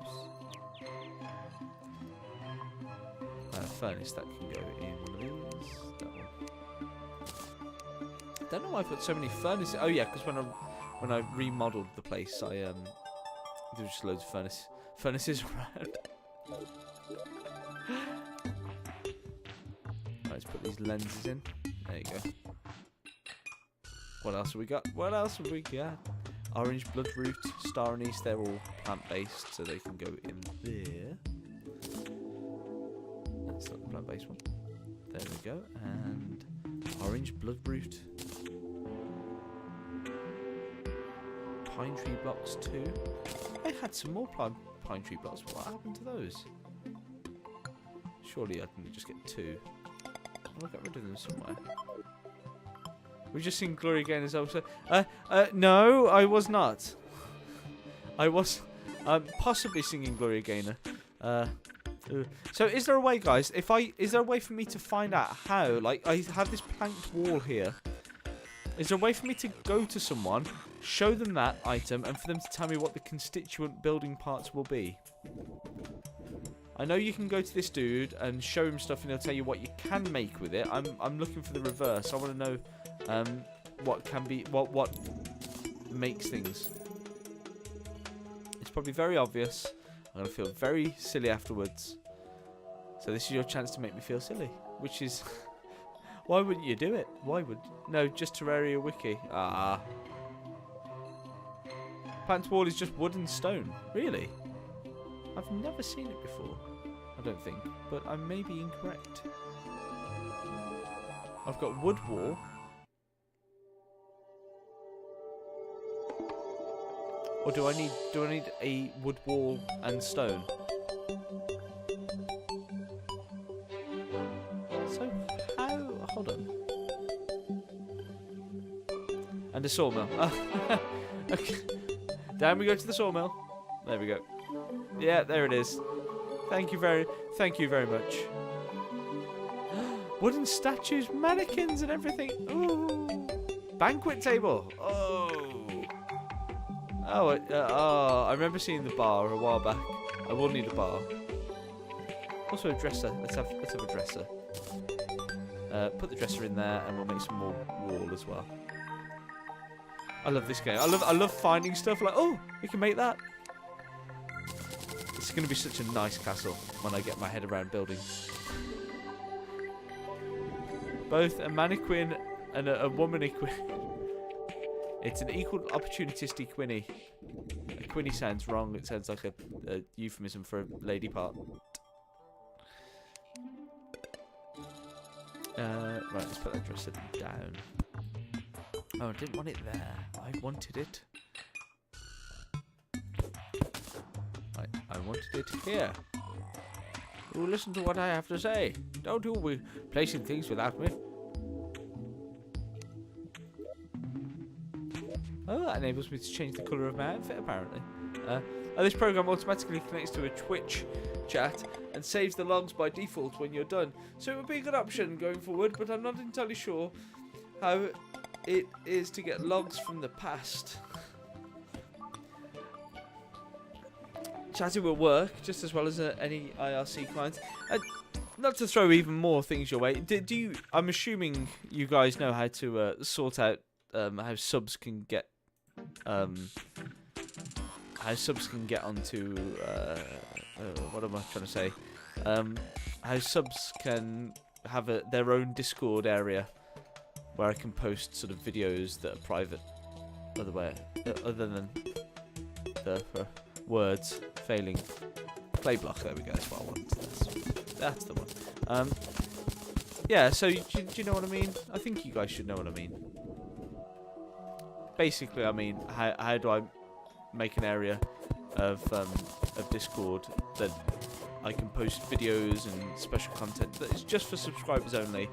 Furnace that can go in one of these. That one. Don't know why I've got so many furnaces. Oh yeah, because when I remodeled the place, I there was just loads of furnaces around. Right, let's put these lenses in. There you go. What else have we got? What else have we got? Orange bloodroot, star anise. They're all plant-based, so they can go in there. That's not the plant-based one. There we go. And orange bloodroot. Pine tree blocks too. I had some more pine tree blocks. What happened to those? Surely I can just get two. Oh, I got rid of them somewhere. We've just seen Glory again as also. No, I was not. I was possibly singing Glory Gainer. So is there a way, guys? Is there a way for me to find out how? Like, I have this planked wall here. Is there a way for me to go to someone, show them that item, and for them to tell me what the constituent building parts will be? I know you can go to this dude and show him stuff, and he'll tell you what you can make with it. I'm looking for the reverse. I want to know what can be what makes things. It's probably very obvious. I'm gonna feel very silly afterwards. So this is your chance to make me feel silly, which is why wouldn't you do it? Why would no? Just Terraria wiki. Ah. Plant wall is just wood and stone. Really? I've never seen it before. I don't think, but I may be incorrect. I've got wood wall. Or do I need a wood wall and stone? So how? Hold on. And a sawmill. Oh, okay. Down we go to the sawmill. There we go. Yeah, there it is. Thank you very much. Wooden statues, mannequins, and everything. Ooh, banquet table. Oh, I remember seeing the bar a while back. I will need a bar. Also a dresser. Let's have a dresser. Put the dresser in there, and we'll make some more wall as well. I love this game. I love finding stuff like, oh, we can make that. It's going to be such a nice castle when I get my head around building. Both a mannequin and a womaniquin. It's an equal opportunistic quinny. A quinny sounds wrong. It sounds like a euphemism for a lady part. Right, let's put that dresser down. Oh, I didn't want it there. I wanted it. Right, I wanted it here. You listen to what I have to say. Don't you be placing things without me. Oh, that enables me to change the colour of my outfit, apparently. This program automatically connects to a Twitch chat and saves the logs by default when you're done. So it would be a good option going forward, but I'm not entirely sure how it is to get logs from the past. Chatting will work just as well as any IRC client. Not to throw even more things your way. Do you? I'm assuming you guys know how to sort out how subs can get onto what am I trying to say? How subs can have their own Discord area where I can post sort of videos that are private, other than the words failing. Play block. There we go. That's what I want. That's the one. Yeah. So do you know what I mean? I think you guys should know what I mean. Basically, I mean, how do I make an area of Discord that I can post videos and special content that is just for subscribers only,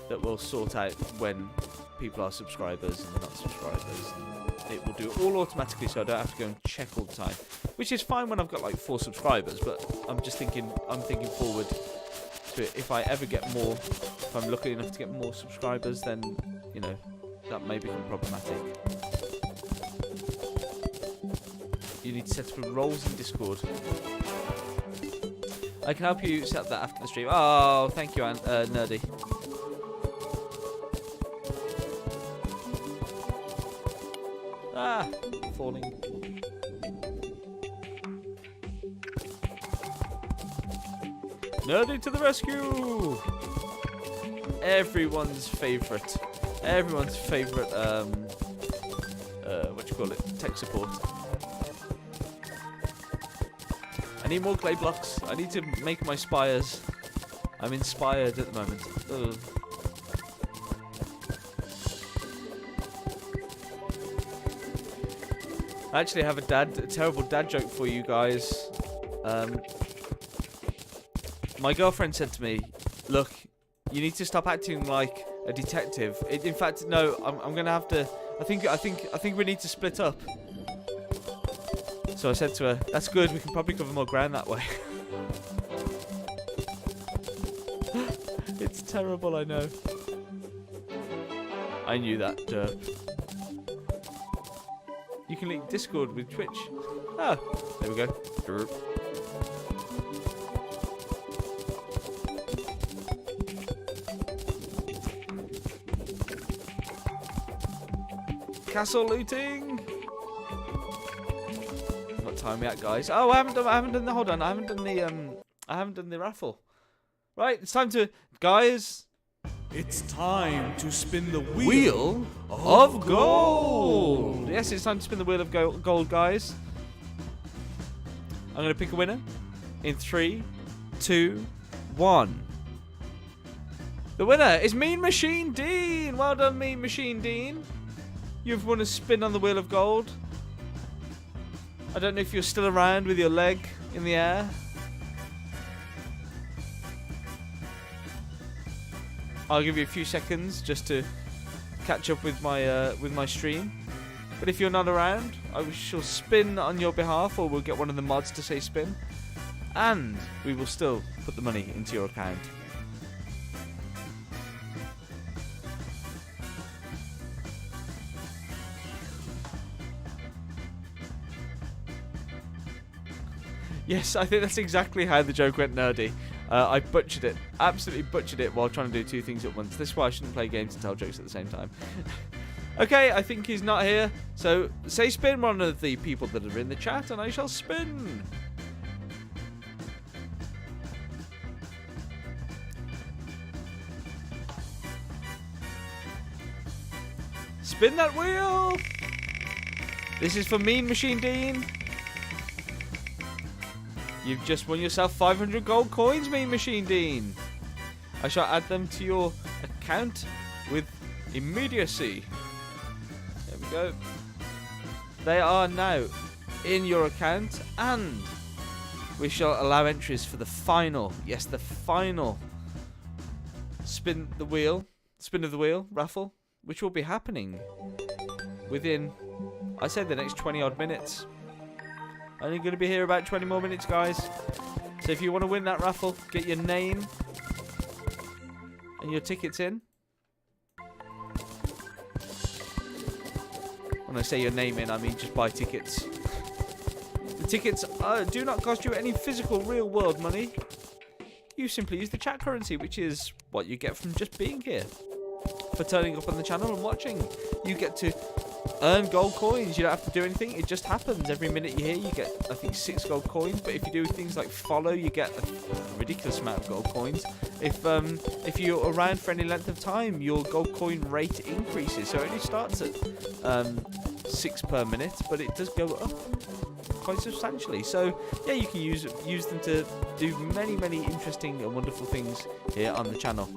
that will sort out when people are subscribers and not subscribers. And it will do it all automatically, so I don't have to go and check all the time, which is fine when I've got like 4 subscribers. But I'm thinking forward to it. If I ever get more, if I'm lucky enough to get more subscribers, then you know that may become problematic. You need to set up roles in Discord. I can help you set up that after the stream. Oh, thank you, Nerdy. Ah, falling. Nerdy to the rescue! Everyone's favourite, what you call it, tech support. I need more clay blocks. I need to make my spires. I'm inspired at the moment. Ugh. I actually have a terrible dad joke for you guys. My girlfriend said to me, "Look, you need to stop acting like a detective." In fact, no, I'm gonna have to. I think we need to split up. So I said to her, "That's good. We can probably cover more ground that way." It's terrible, I know. I knew that. You can link Discord with Twitch. Ah, there we go. Derp. Castle looting. What time we at, guys? Oh, I haven't done the. Hold on, I haven't done the raffle. Right, it's time to, guys. It's time to spin the Wheel of gold. Yes, it's time to spin the wheel of gold, guys. I'm going to pick a winner in 3, 2, 1. The winner is Mean Machine Dean. Well done, Mean Machine Dean. You've won a spin on the wheel of gold. I don't know if you're still around with your leg in the air. I'll give you a few seconds just to catch up with my stream. But if you're not around, I shall spin on your behalf, or we'll get one of the mods to say spin, and we will still put the money into your account. Yes, I think that's exactly how the joke went nerdy. I butchered it. Absolutely butchered it while trying to do two things at once. This is why I shouldn't play games and tell jokes at the same time. Okay, I think he's not here. So, say spin, one of the people that are in the chat, and I shall spin. Spin that wheel! This is for Mean Machine Dean. You've just won yourself 500 gold coins, Mean Machine Dean. I shall add them to your account with immediacy. There we go. They are now in your account, and we shall allow entries for the final, yes, the final spin of the wheel raffle, which will be happening within, I said, the next 20 odd minutes. Only going to be here about 20 more minutes, guys. So if you want to win that raffle, get your name and your tickets in. When I say your name in, I mean just buy tickets. The tickets do not cost you any physical real-world money. You simply use the chat currency, which is what you get from just being here. For turning up on the channel and watching. You get to earn gold coins. You don't have to do anything. It just happens. Every minute you're here, you get, I think, 6 gold coins. But if you do things like follow, you get a ridiculous amount of gold coins. If you're around for any length of time, your gold coin rate increases. So it only starts at 6 per minute, but it does go up quite substantially. So yeah, you can use them to do many interesting and wonderful things here on the channel.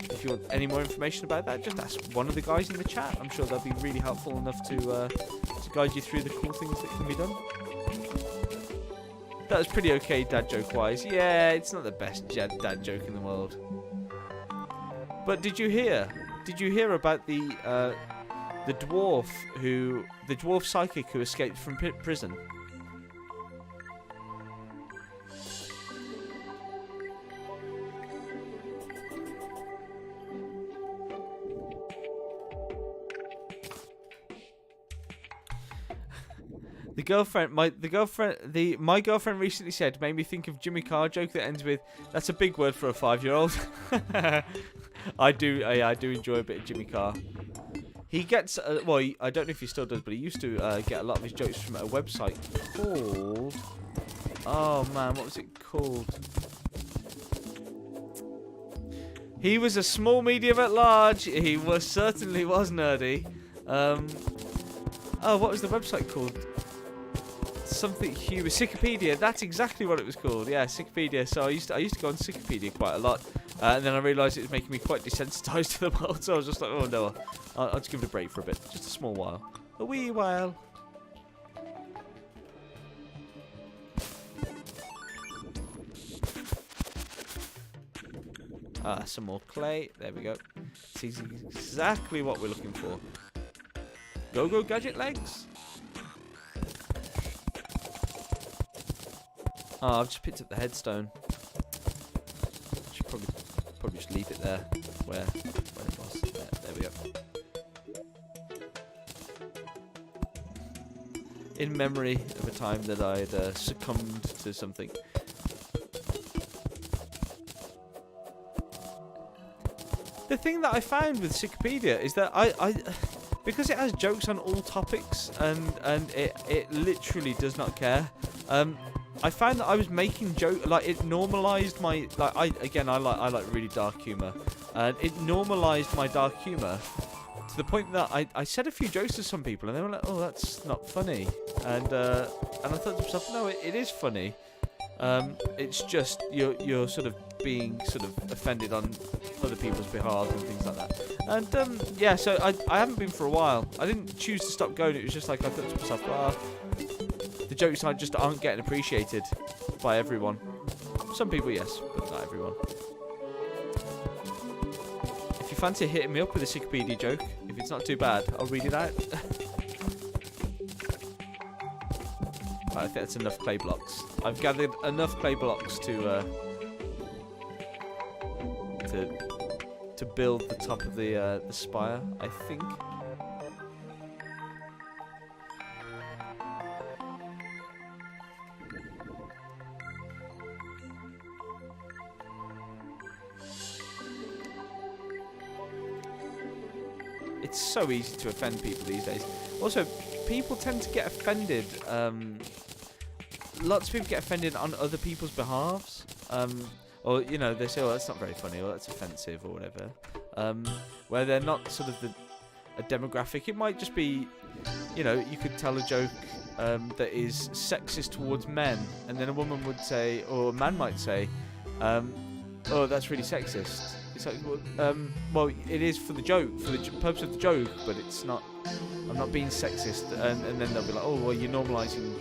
If you want any more information about that, just ask one of the guys in the chat. I'm sure they'll be really helpful enough to guide you through the cool things that can be done. That was pretty okay, dad joke wise. Yeah, it's not the best dad joke in the world. But did you hear about the dwarf psychic who escaped from prison? My girlfriend recently said, made me think of Jimmy Carr joke that ends with, "That's a big word for a 5-year-old." I do enjoy a bit of Jimmy Carr. He gets, well, I don't know if he still does, but he used to get a lot of his jokes from a website called, oh man, what was it called? He was a small medium at large. He certainly was nerdy. Oh, what was the website called? Something human. Wikipedia. That's exactly what it was called. Yeah, Wikipedia. So I used to go on Wikipedia quite a lot, and then I realised it was making me quite desensitized to the world. So I was just like, oh no, I'll just give it a break for a bit, just a small while, a wee while. Some more clay. There we go. This is exactly what we're looking for. Go gadget legs. Oh, I've just picked up the headstone. Should probably just leave it there where it was. There we go. In memory of a time that I'd succumbed to something. The thing that I found with Wikipedia is that because it has jokes on all topics and it literally does not care. I found that I was making it normalized my I like really dark humor, and it normalized my dark humor to the point that I said a few jokes to some people and they were like, "Oh, that's not funny," and I thought to myself, "No, it is funny. It's just you're sort of being sort of offended on other people's behalf and things like that." And yeah, so I haven't been for a while. I didn't choose to stop going. It was just like I thought to myself, well, the jokes just aren't getting appreciated by everyone. Some people, yes, but not everyone. If you fancy hitting me up with a Wikipedia joke, if it's not too bad, I'll read it out. Right, I think that's enough clay blocks. I've gathered enough clay blocks to build the top of the spire, I think. It's so easy to offend people these days. Also, people tend to get offended. Lots of people get offended on other people's behalves. Or, you know, they say, oh, that's not very funny, or that's offensive, or whatever. Where they're not sort of a demographic. It might just be, you know, you could tell a joke that is sexist towards men, and then a woman would say, or a man might say, oh, that's really sexist. It's like, well, it is for the joke, for the purpose of the joke, but it's not. I'm not being sexist, and then they'll be like, oh, well, you're normalising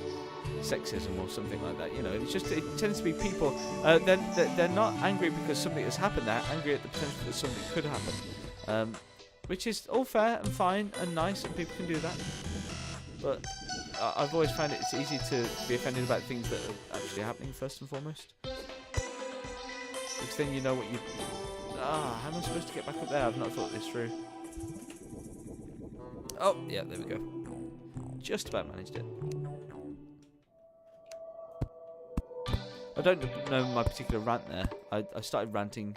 sexism or something like that. You know, it's just, it tends to be people. They're not angry because something has happened. They're angry at the potential that something could happen, which is all fair and fine and nice, and people can do that. But I've always found it's easy to be offended about things that are actually happening first and foremost, because then you know what you. How am I supposed to get back up there? I've not thought this through. Oh, yeah, there we go. Just about managed it. I don't know my particular rant there. I started ranting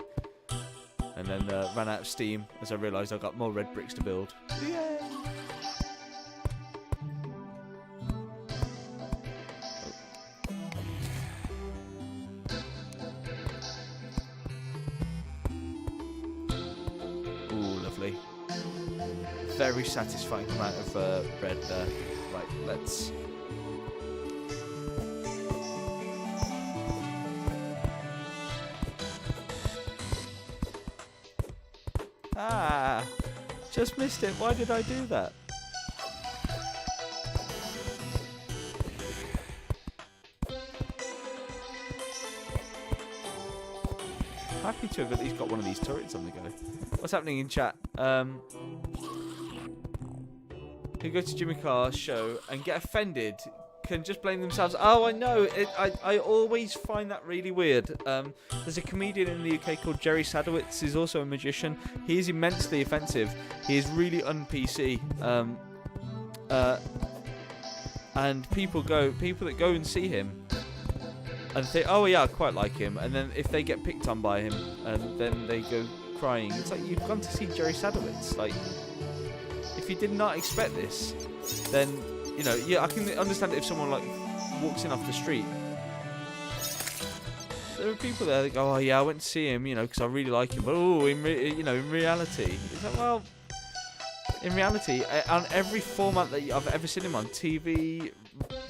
and then ran out of steam as I realised I got more red bricks to build. Yay! Very satisfying amount of red there. Right, let's. Just missed it. Why did I do that? Happy to have at least got one of these turrets on the go. What's happening in chat? Who go to Jimmy Carr's show and get offended can just blame themselves. Oh, I know. I always find that really weird. There's a comedian in the UK called Jerry Sadowitz. He's also a magician. He is immensely offensive. He is really un-PC. And people that go and see him and think, oh yeah, I quite like him. And then if they get picked on by him, and then they go crying. It's like, you've gone to see Jerry Sadowitz. Like, if you did not expect this, then, you know, yeah, I can understand it if someone like walks in off the street. There are people there that go, oh yeah, I went to see him, you know, because I really like him. But oh, in reality, it's like, well, in reality, on every format that I've ever seen him on, TV,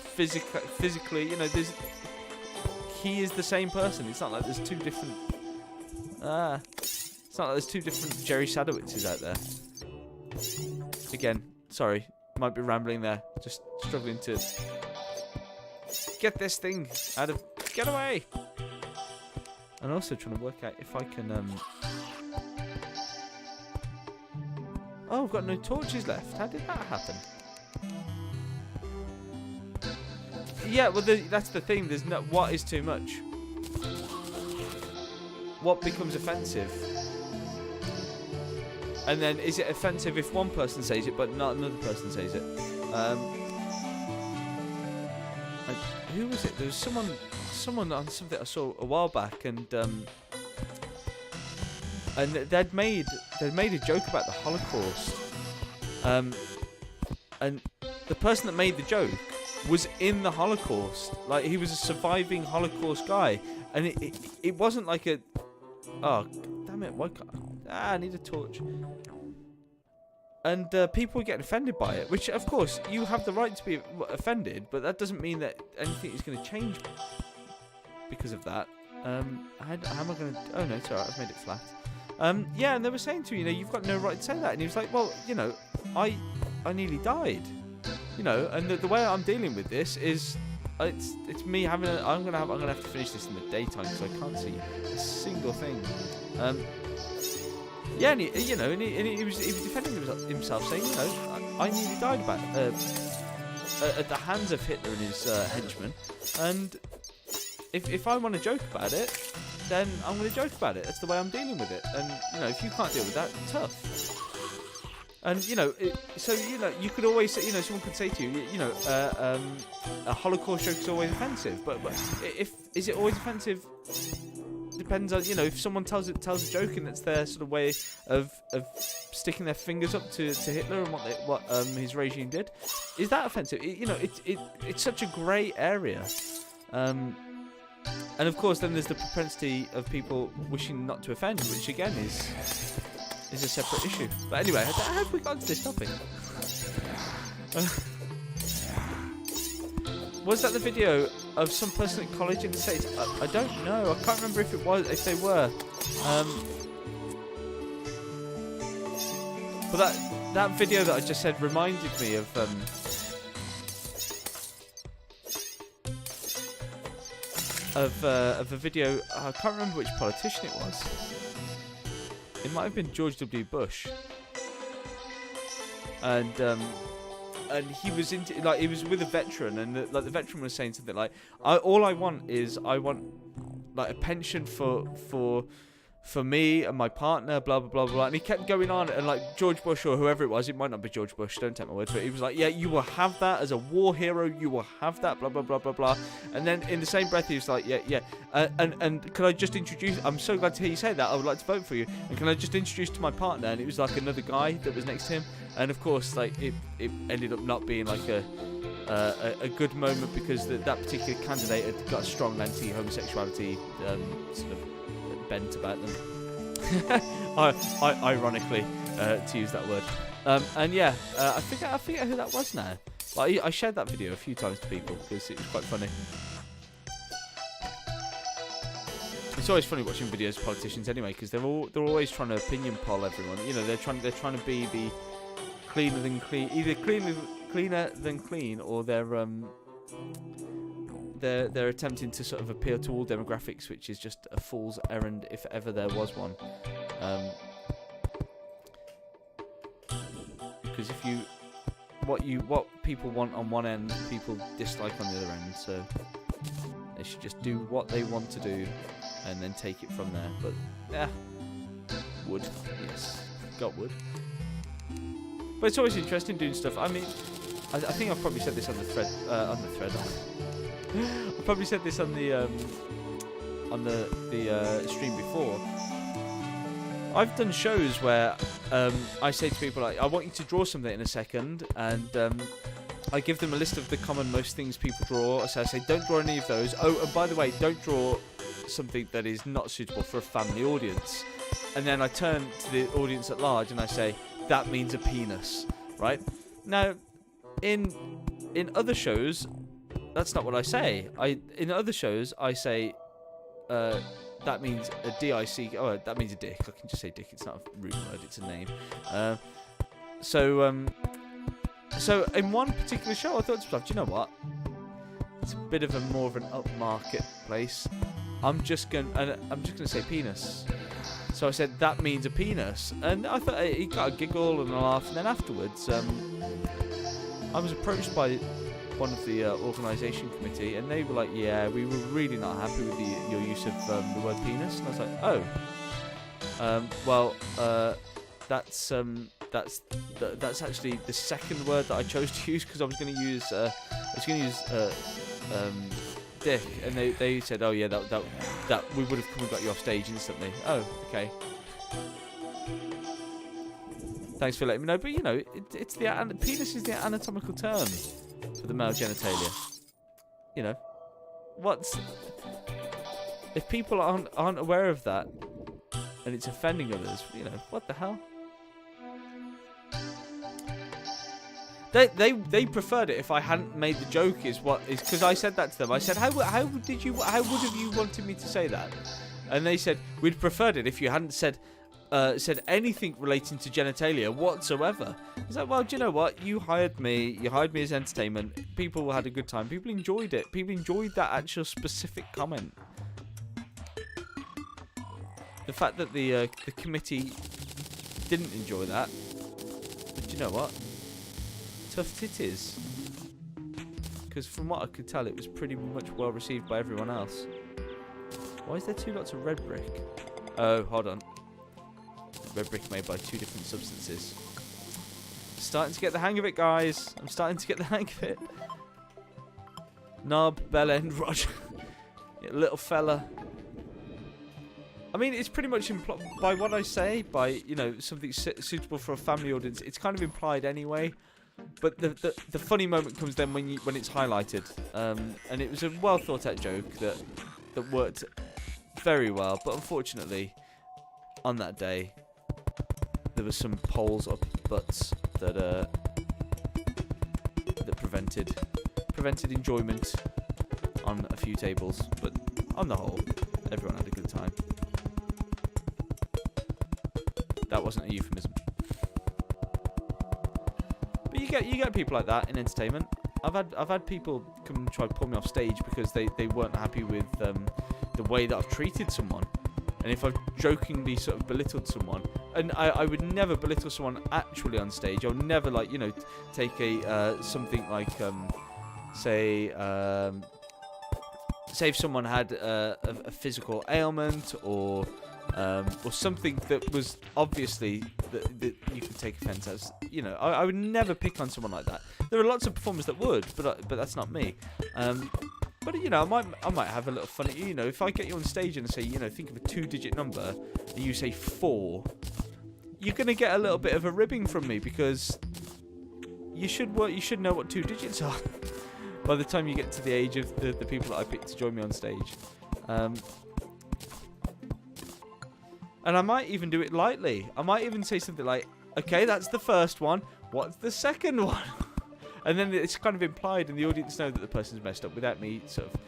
physically, you know, he is the same person. It's not like there's two different. It's not like there's two different Jerry Sadowitzes out there. Again, sorry, might be rambling there. Just struggling to get this thing out of. Get away! And also trying to work out if I can. Oh, I've got no torches left. How did that happen? Yeah, well, that's the thing. There's no. What is too much? What becomes offensive? And then, is it offensive if one person says it, but not another person says it? Who was it? There was someone on something I saw a while back, and they'd made a joke about the Holocaust, and the person that made the joke was in the Holocaust. Like, he was a surviving Holocaust guy, and it wasn't like a. Oh, damn it! Why can't I need a torch. And people were getting offended by it, which, of course, you have the right to be offended, but that doesn't mean that anything is going to change because of that. How am I going to... Oh, no, it's alright, I've made it flat. Yeah, and they were saying to him, you've got no right to say that. And he was like, well, I nearly died. And the way I'm dealing with this is, it's me having. I'm gonna have to finish this in the daytime because I can't see a single thing. Yeah, and he was defending himself, saying, I nearly died at the hands of Hitler and his henchmen, and if I want to joke about it, then I'm going to joke about it. That's the way I'm dealing with it. And if you can't deal with that, tough. And so you could always say, someone could say to you, a Holocaust joke is always offensive. But is it always offensive? Depends on if someone tells a joke and it's their sort of way of sticking their fingers up to Hitler and what his regime did. Is that offensive? It's such a grey area. And of course, then there's the propensity of people wishing not to offend, which again is a separate issue. But anyway, how have we got to this topic? Was that the video of some person at college in the States? I don't know. I can't remember if they were. But that video that I just said reminded me of a video. I can't remember which politician it was. It might have been George W. Bush, and he was he was with a veteran, and the veteran was saying something like, "All I want is a pension for me and my partner, blah blah blah blah." And he kept going on, and George Bush or whoever it was, it might not be George Bush, don't take my word for it. He was like, "Yeah, you will have that as a war hero. You will have that, blah blah blah blah blah." And then in the same breath, he was like, "Yeah, and can I just introduce? I'm so glad to hear you say that. I would like to vote for you. And can I just introduce to my partner?" And it was another guy that was next to him. And of course, it ended up not being a good moment because that particular candidate had got a strong anti-homosexuality sort of bent about them. Ironically, to use that word. And yeah, I forget who that was now. I shared that video a few times to people because it was quite funny. It's always funny watching videos of politicians anyway, because they're always trying to opinion poll everyone. They're trying to be the cleaner than clean, either cleaner than clean, or they're attempting to sort of appeal to all demographics, which is just a fool's errand if ever there was one. Because what people want on one end, people dislike on the other end. So they should just do what they want to do and then take it from there. But yeah, wood, yes, got wood. But it's always interesting doing stuff. I mean, I think I've probably said this on the thread. I probably said this on the stream before. I've done shows where I say to people I want you to draw something in a second, and I give them a list of the most things people draw. So I say, don't draw any of those. Oh, and by the way, don't draw something that is not suitable for a family audience. And then I turn to the audience at large and I say, that means a penis, right? Now, in other shows, that's not what I say. In other shows, I say, that means a D-I-C. Oh, that means a dick. I can just say dick. It's not a rude word. It's a name. So in one particular show, I thought to myself, do you know what? It's a bit of more of an upmarket place. I'm just gonna say penis. So I said, that means a penis. And I thought he got a giggle and a laugh. And then afterwards, I was approached by one of the organisation committee, and they were like, yeah, we were really not happy with your use of the word penis. And I was like, oh. That's actually the second word that I chose to use, because I was going to use dick, and they said, oh yeah, that we would have come and got you off stage instantly. Oh, okay. Thanks for letting me know. But it's penis is the anatomical term for the male genitalia. If people aren't aware of that, and it's offending others, what the hell? They preferred it if I hadn't made the joke, because I said that to them. I said, how would have you wanted me to say that? And they said, we'd preferred it if you hadn't said said anything relating to genitalia whatsoever. It's like, well, do you know what? You hired me as entertainment. People had a good time. People enjoyed it. People enjoyed that actual specific comment. The fact that the committee didn't enjoy that, but do you know what? Tough titties. Because from what I could tell, it was pretty much well received by everyone else. Why is there 2 lots of red brick? Oh, hold on. Red brick made by 2 different substances. Starting to get the hang of it, guys. I'm starting to get the hang of it. Knob, bell end, Roger. Yeah, little fella. I mean, it's pretty much by what I say, by, you know, something suitable for a family audience. It's kind of implied anyway. But the funny moment comes then when it's highlighted. And it was a well thought out joke that worked very well. But unfortunately, on that day, there was some poles up butts that prevented enjoyment on a few tables. But on the whole, everyone had a good time. That wasn't a euphemism. But you get people like that in entertainment. I've had people come and try to pull me off stage because they weren't happy with the way that I've treated someone. And if I've jokingly sort of belittled someone, and I would never belittle someone actually on stage. I would never, like, you know, take a something like say if someone had a physical ailment or something that was obviously that you could take offence as. You know, I would never pick on someone like that. There are lots of performers that would, but that's not me. But you know, I might have a little fun. You know, if I get you on stage and say, you know, think of a 2-digit number, and you say 4, you're gonna get a little bit of a ribbing from me because you should know what 2 digits are by the time you get to the age of the people that I picked to join me on stage. And I might even do it lightly. I might even say something like, okay, that's the first one. What's the second one? And then it's kind of implied, and the audience know that the person's messed up without me sort of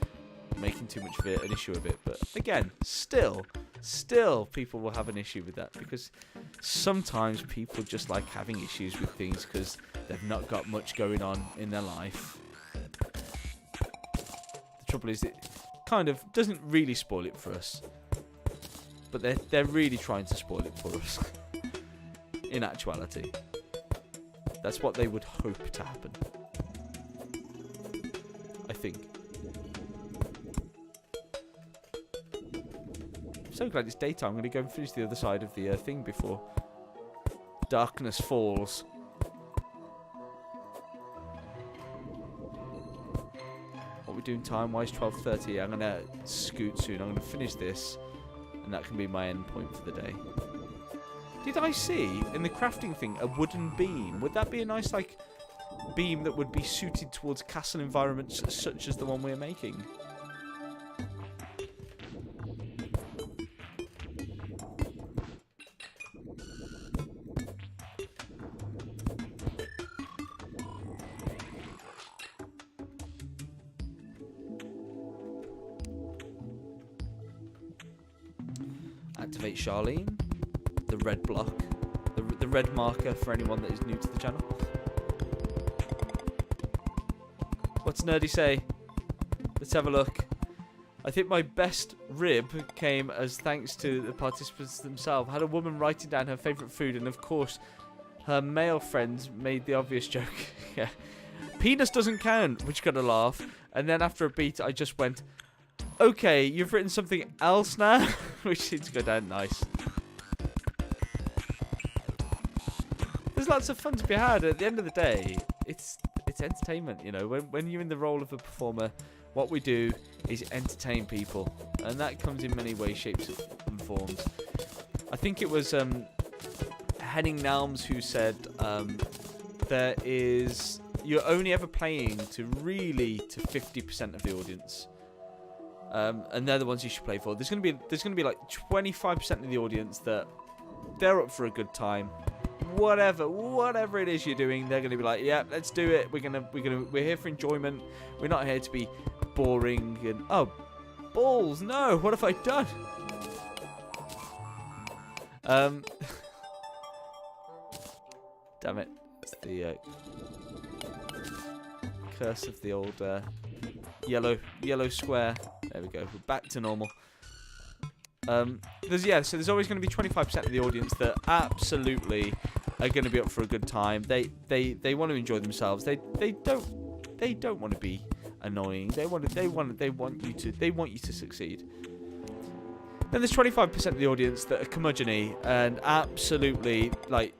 making too much of an issue of it. But again, still, people will have an issue with that because sometimes people just like having issues with things because they've not got much going on in their life. The trouble is, it kind of doesn't really spoil it for us. But they're really trying to spoil it for us. In actuality. That's what they would hope to happen. I think. I'm so glad it's daytime. I'm going to go and finish the other side of the thing before darkness falls. What we're doing time-wise, 12:30. I'm going to scoot soon. I'm going to finish this. And that can be my end point for the day. Did I see in the crafting thing a wooden beam? Would that be a nice, like, beam that would be suited towards castle environments such as the one we're making? Activate Charlene. The red block. The red marker for anyone that is new to the channel. What's Nerdy say? Let's have a look. I think my best rib came as thanks to the participants themselves. I had a woman writing down her favourite food, and of course her male friends made the obvious joke. Yeah. Penis doesn't count, which got a laugh. And then after a beat I just went, okay, you've written something else now? Which seems to go down nice. There's lots of fun to be had. At the end of the day, it's entertainment, you know. When you're in the role of a performer, what we do is entertain people. And that comes in many ways, shapes and forms. I think it was Henning Nelms who said you're only ever playing to 50% of the audience. And they're the ones you should play for. There's gonna be like 25% of the audience that they're up for a good time. Whatever it is you're doing, they're gonna be like, yeah, let's do it. We're here for enjoyment. We're not here to be boring and oh balls, no, what have I done? Damn it. It's the curse of the old yellow square. There we go. We're back to normal. So there's always going to be 25% of the audience that absolutely are going to be up for a good time. They want to enjoy themselves. They don't want to be annoying. They want you to succeed. Then there's 25% of the audience that are curmudgeon-y and absolutely like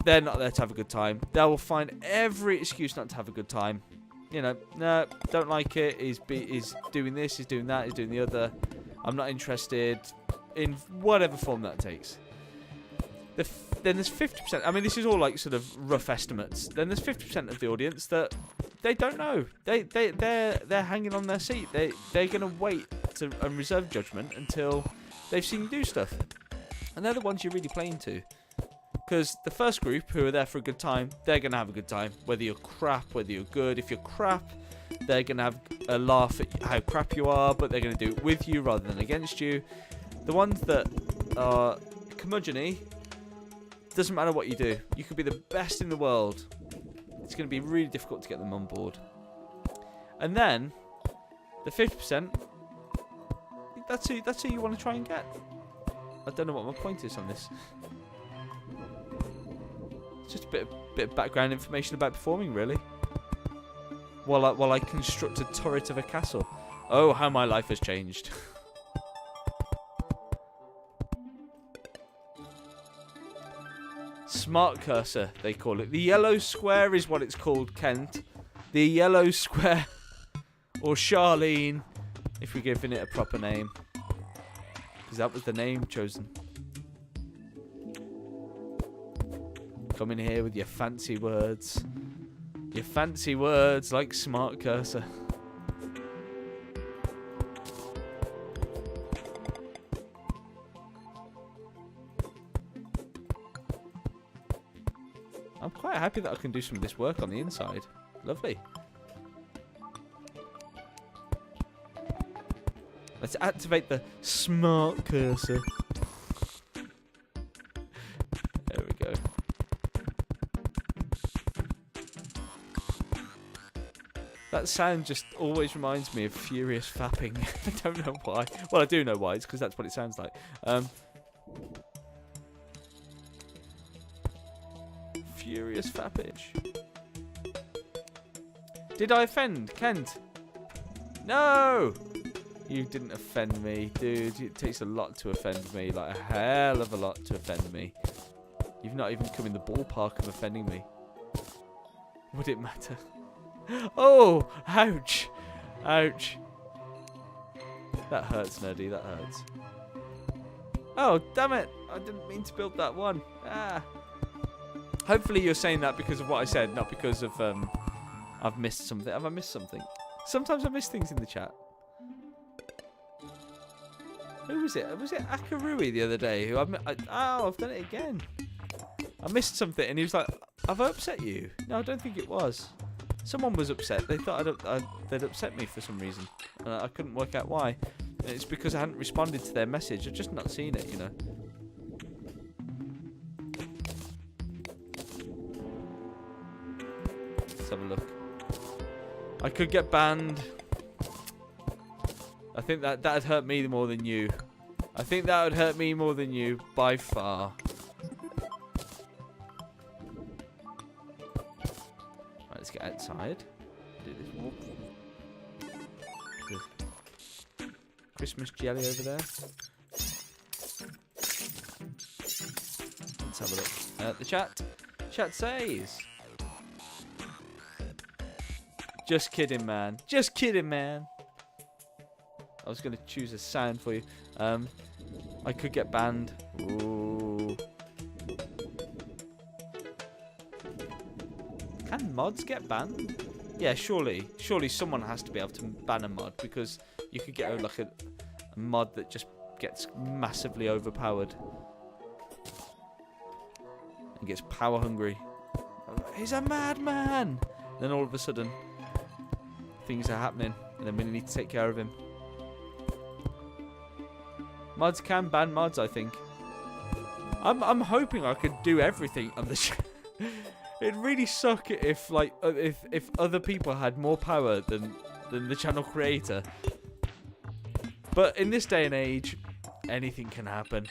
they're not there to have a good time. They will find every excuse not to have a good time. You know, no, don't like it. He's doing this. He's doing that. He's doing the other. I'm not interested in whatever form that takes. Then there's 50%. I mean, this is all like sort of rough estimates. Then there's 50% of the audience that they don't know. They're hanging on their seat. They're gonna wait and reserve judgment until they've seen you do stuff. And they're the ones you're really playing to. Because the first group who are there for a good time, they're gonna have a good time. Whether you're crap, whether you're good. If you're crap, they're going to have a laugh at how crap you are, but they're going to do it with you rather than against you. The ones that are curmudgeon-y, doesn't matter what you do. You could be the best in the world. It's going to be really difficult to get them on board. And then, the 50%, that's who you want to try and get. I don't know what my point is on this. It's just a bit of background information about performing, really. While I construct a turret of a castle. Oh, how my life has changed. Smart cursor, they call it. The yellow square is what it's called, Kent. The yellow square. Or Charlene, if we're giving it a proper name. Because that was the name chosen. Come in here with your fancy words. Your fancy words like smart cursor. I'm quite happy that I can do some of this work on the inside. Lovely. Let's activate the smart cursor. There we go. That sound just always reminds me of furious fapping. I don't know why. Well, I do know why. It's because that's what it sounds like. Furious fappage. Did I offend, Kent? No! You didn't offend me, dude. It takes a lot to offend me. Like a hell of a lot to offend me. You've not even come in the ballpark of offending me. Would it matter? Oh! Ouch! Ouch. That hurts, nerdy. That hurts. Oh, damn it! I didn't mean to build that one. Ah. Hopefully you're saying that because of what I said, not because of I've missed something. Have I missed something? Sometimes I miss things in the chat. Who was it? Was it Akarui the other day? Who I've done it again. I missed something, and he was like, "Have I upset you?" No, I don't think it was. Someone was upset. They thought they'd upset me for some reason. I couldn't work out why. And it's because I hadn't responded to their message. I've just not seen it, you know. Let's have a look. I could get banned. I think that'd hurt me more than you. I think that would hurt me more than you by far. Right, let's get outside. Do this walk. Good. Christmas jelly over there. Let's have a look. The chat. Chat says. Just kidding, man. Just kidding, man. I was going to choose a sound for you. I could get banned. Ooh. Can mods get banned? Yeah, surely. Surely someone has to be able to ban a mod, because you could get like a mod that just gets massively overpowered. And gets power hungry. He's a madman! Then all of a sudden, things are happening. And then we need to take care of him. Mods can ban mods, I think. I'm hoping I could do everything on the It'd really suck if like if other people had more power than the channel creator. But in this day and age, anything can happen.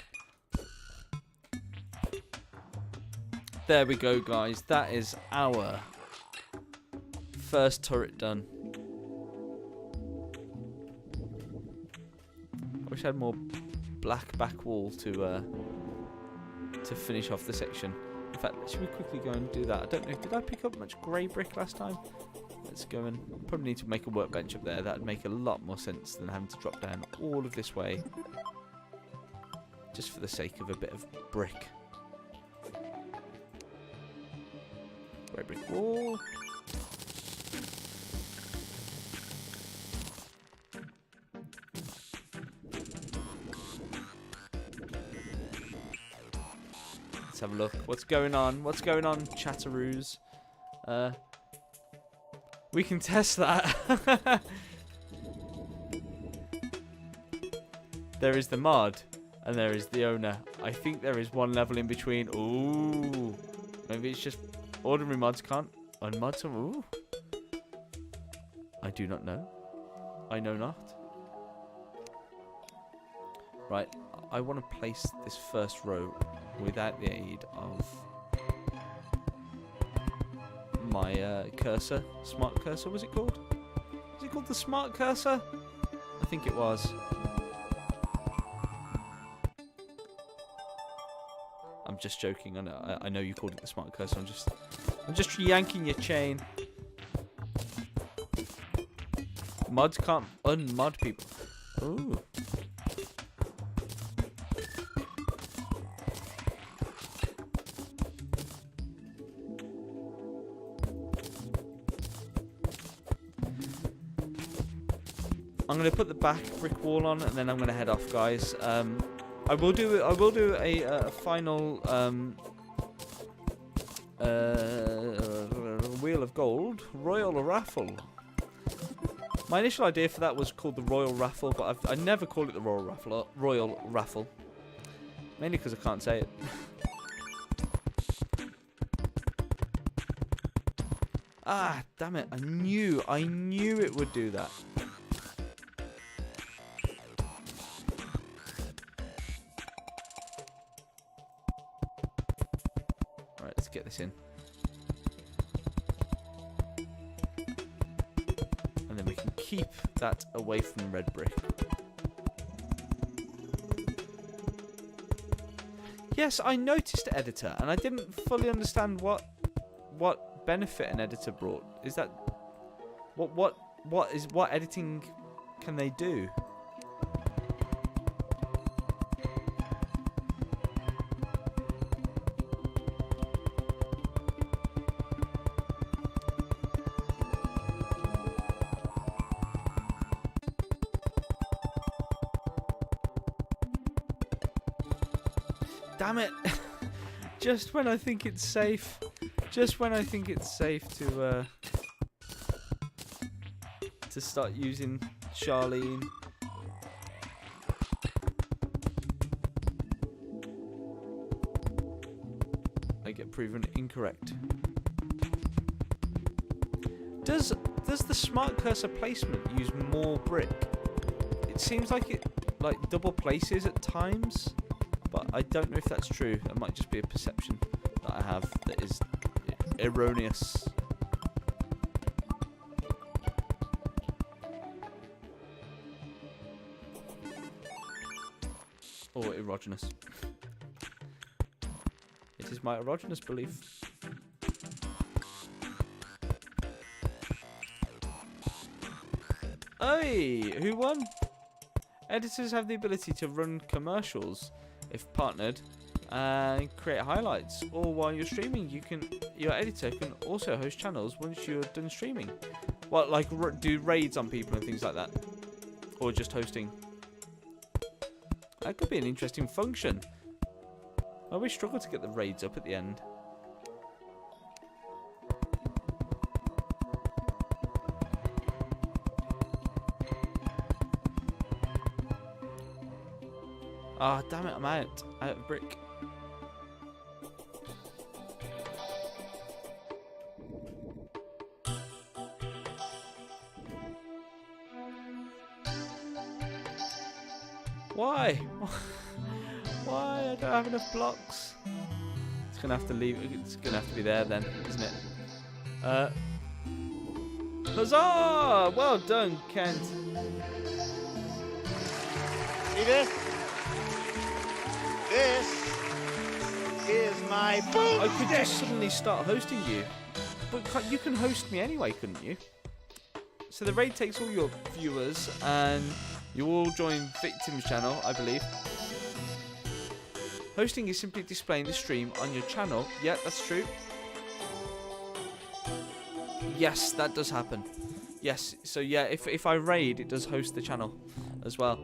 There we go, guys. That is our first turret done. I wish I had more black back wall to finish off the section. In fact, should we quickly go and do that? I don't know. Did I pick up much grey brick last time? Let's go and probably need to make a workbench up there. That'd make a lot more sense than having to drop down all of this way. Just for the sake of a bit of brick. Grey brick wall. Let's have a look. What's going on? What's going on, chatteroos? We can test that. There is the mod, and there is the owner. I think there is one level in between. Ooh. Maybe it's just ordinary mods can't unmod some. Ooh. I do not know. I know not. Right. I want to place this first row without the aid of my cursor. Smart cursor, was it called? Was it called the smart cursor? I think it was. I'm just joking. I know you called it the smart cursor. I'm just yanking your chain. Mods can't unmod people. Ooh. I'm going to put the back brick wall on, and then I'm going to head off, guys. I will do a final Wheel of Gold Royal Raffle. My initial idea for that was called the Royal Raffle, but I never call it the Royal Raffle. Mainly because I can't say it. Ah, damn it! I knew it would do that. Get this in, and then we can keep that away from red brick. Yes, I noticed editor, and I didn't fully understand what benefit an editor brought. Is that what editing can they do? Damn it! Just when I think it's safe. Just when I think it's safe to start using Charlene. I get proven incorrect. Does the smart cursor placement use more brick? It seems like it double places at times. But I don't know if that's true. That might just be a perception that I have that is erroneous. Or erogenous. It is my erogenous belief. Hey, who won? Editors have the ability to run commercials if partnered, and create highlights. Or while you're streaming, your editor can also host channels once you're done streaming. Well, like do raids on people and things like that, or just hosting. That could be an interesting function. I always struggle to get the raids up at the end. Ah, oh, damn it, I'm out of brick. Why? Why? I don't have enough blocks. It's gonna have to leave. It's gonna have to be there then, isn't it? Huzzah! Well done, Kent. See this? This is my boom. I could just suddenly start hosting you, but you can host me anyway, couldn't you? So the raid takes all your viewers, and you all join Victim's channel, I believe. Hosting is simply displaying the stream on your channel. Yeah, that's true. Yes, that does happen. Yes, so yeah, if I raid, it does host the channel as well.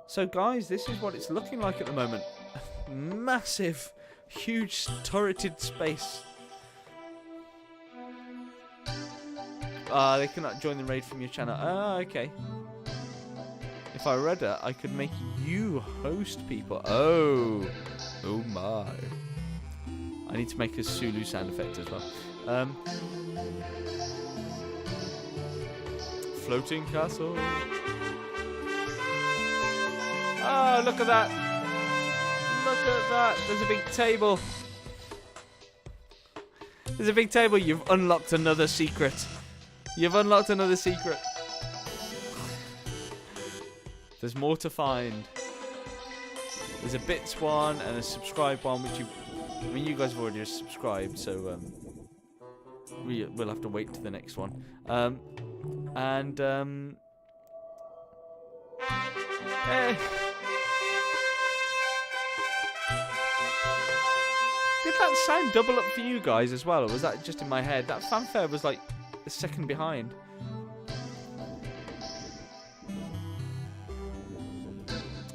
So guys, this is what it's looking like at the moment. Massive, huge turreted space. They cannot join the raid from your channel. Ah, okay. If I read it, I could make you host people. Oh my. I need to make a Sulu sound effect as well. Floating castle. Oh, look at that. Look at that. There's a big table. There's a big table. You've unlocked another secret. You've unlocked another secret. There's more to find. There's a bits one and a subscribe one, which you guys have already subscribed, so we'll have to wait to the next one. Hey. Did that sound double up for you guys as well, or was that just in my head? That fanfare was like a second behind.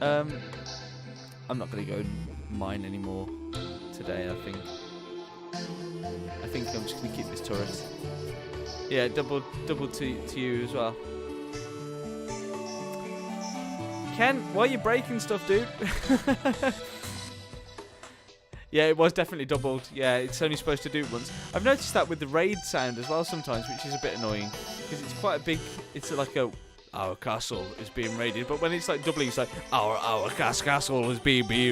I'm not going to go mine anymore today, I think. I think I'm just going to keep this turret. Yeah, double to you as well. Ken, why are you breaking stuff, dude? Yeah, it was definitely doubled. Yeah, it's only supposed to do it once. I've noticed that with the raid sound as well sometimes, which is a bit annoying. Because it's quite a big... It's like a... Our castle is being raided. But when it's like doubling, it's like... Our castle is being raided.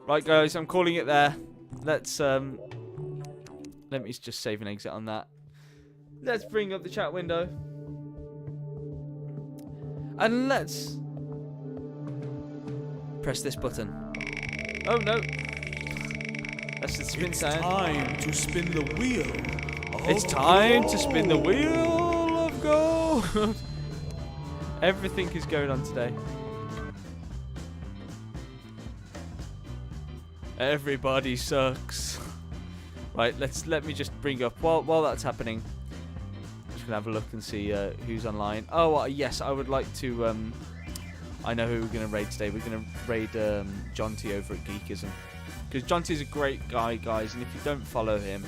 Right, guys, I'm calling it there. Let's... Let me just save and exit on that. Let's bring up the chat window. And let's... press this button. Oh no. That's the spin sound. It's time to spin the wheel. It's time to spin the wheel of gold. Everything is going on today. Everybody sucks. Right, let me just bring up while that's happening. I'm just gonna have a look and see who's online. Oh yes, I would like to. I know who we're going to raid today. We're going to raid John T over at Geekism. Because John T is a great guy, guys. And if you don't follow him,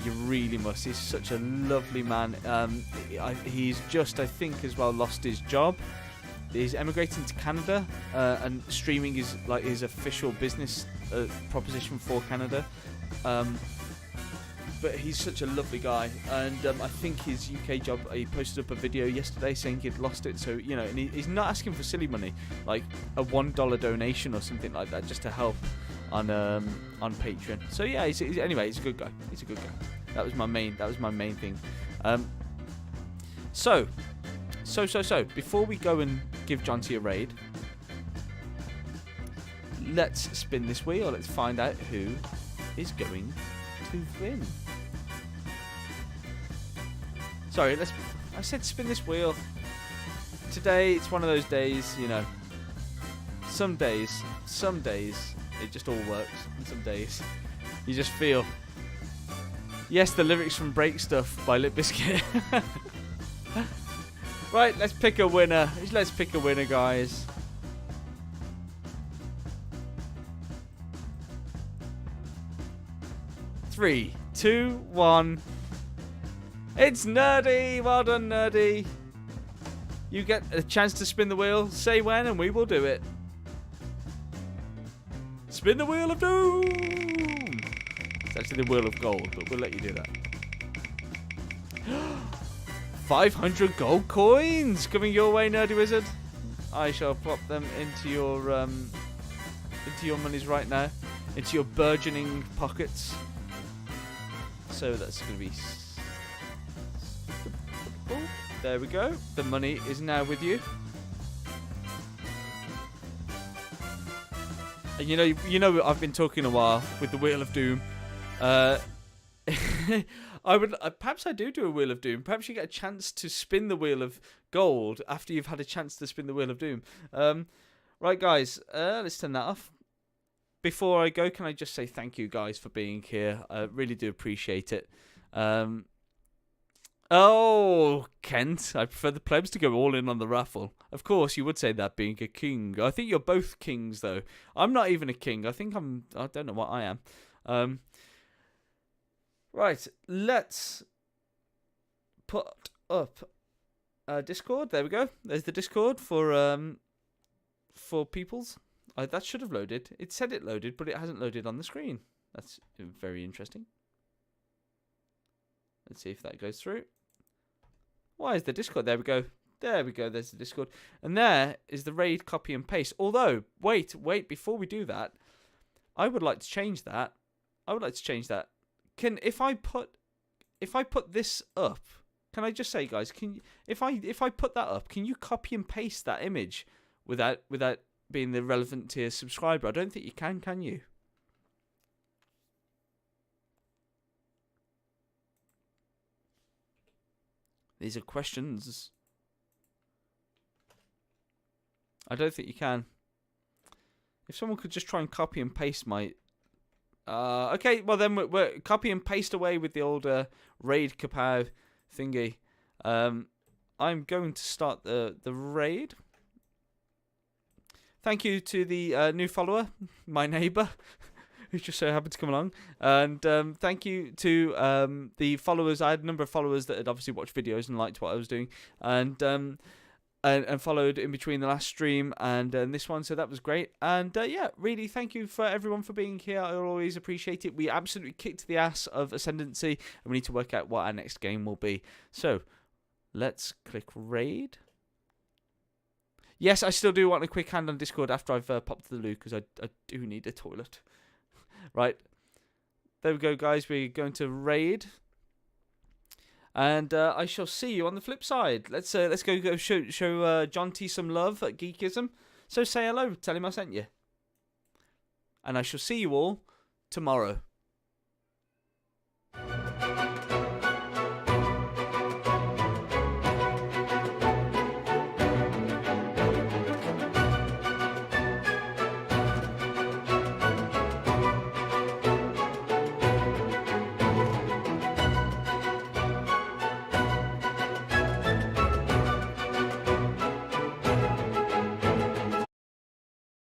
you really must. He's such a lovely man. He's just, I think, as well lost his job. He's emigrating to Canada. And streaming is like his official business proposition for Canada. But he's such a lovely guy, and I think his UK job, he posted up a video yesterday saying he'd lost it, so, you know, and he's not asking for silly money, like a $1 donation or something like that, just to help on Patreon. So yeah, anyway, he's a good guy. He's a good guy. That was my main thing. So, before we go and give John T a raid, let's spin this wheel. Let's find out who is going to win. Sorry, I said spin this wheel. Today, it's one of those days, you know. Some days, it just all works. And some days, you just feel. Yes, the lyrics from Break Stuff by Limp Bizkit. Right, let's pick a winner. Let's pick a winner, guys. Three, 2, 1. It's Nerdy! Well done, Nerdy. You get a chance to spin the wheel. Say when and we will do it. Spin the wheel of doom! It's actually the wheel of gold, but we'll let you do that. 500 gold coins coming your way, Nerdy Wizard. I shall pop them into your monies right now, into your burgeoning pockets. So that's going to be. There we go. The money is now with you. And you know, I've been talking a while with the Wheel of Doom. I would perhaps I do a Wheel of Doom. Perhaps you get a chance to spin the Wheel of Gold after you've had a chance to spin the Wheel of Doom. Right, guys, let's turn that off. Before I go, can I just say thank you, guys, for being here? I really do appreciate it. Oh, Kent, I prefer the plebs to go all in on the raffle. Of course, you would say that being a king. I think you're both kings, though. I'm not even a king. I don't know what I am. Right, let's put up Discord. There we go. There's the Discord for peoples. That should have loaded. It said it loaded, but it hasn't loaded on the screen. That's very interesting. Let's see if that goes through. Why is the Discord? There we go. There we go. There's the Discord. And there is the raid copy and paste. Although, wait. Before we do that, I would like to change that. If I put this up, can I just say, guys? If I put that up, can you copy and paste that image without being the relevant tier subscriber? I don't think you can you? These are questions. I don't think you can. If someone could just try and copy and paste my... okay, well then we're copy and paste away with the old raid kapow thingy. I'm going to start the raid. Thank you to the new follower, my neighbour, who just so happened to come along. And thank you to the followers. I had a number of followers that had obviously watched videos and liked what I was doing. And followed in between the last stream and this one, so that was great. And yeah, really thank you for everyone for being here. I always appreciate it. We absolutely kicked the ass of Ascendancy, and we need to work out what our next game will be. So let's click raid. Yes, I still do want a quick hand on Discord after I've popped to the loo, because I do need a toilet. Right, there we go, guys. We're going to raid. And I shall see you on the flip side. Let's go show John T some love at Geekism. So say hello, tell him I sent you. And I shall see you all tomorrow.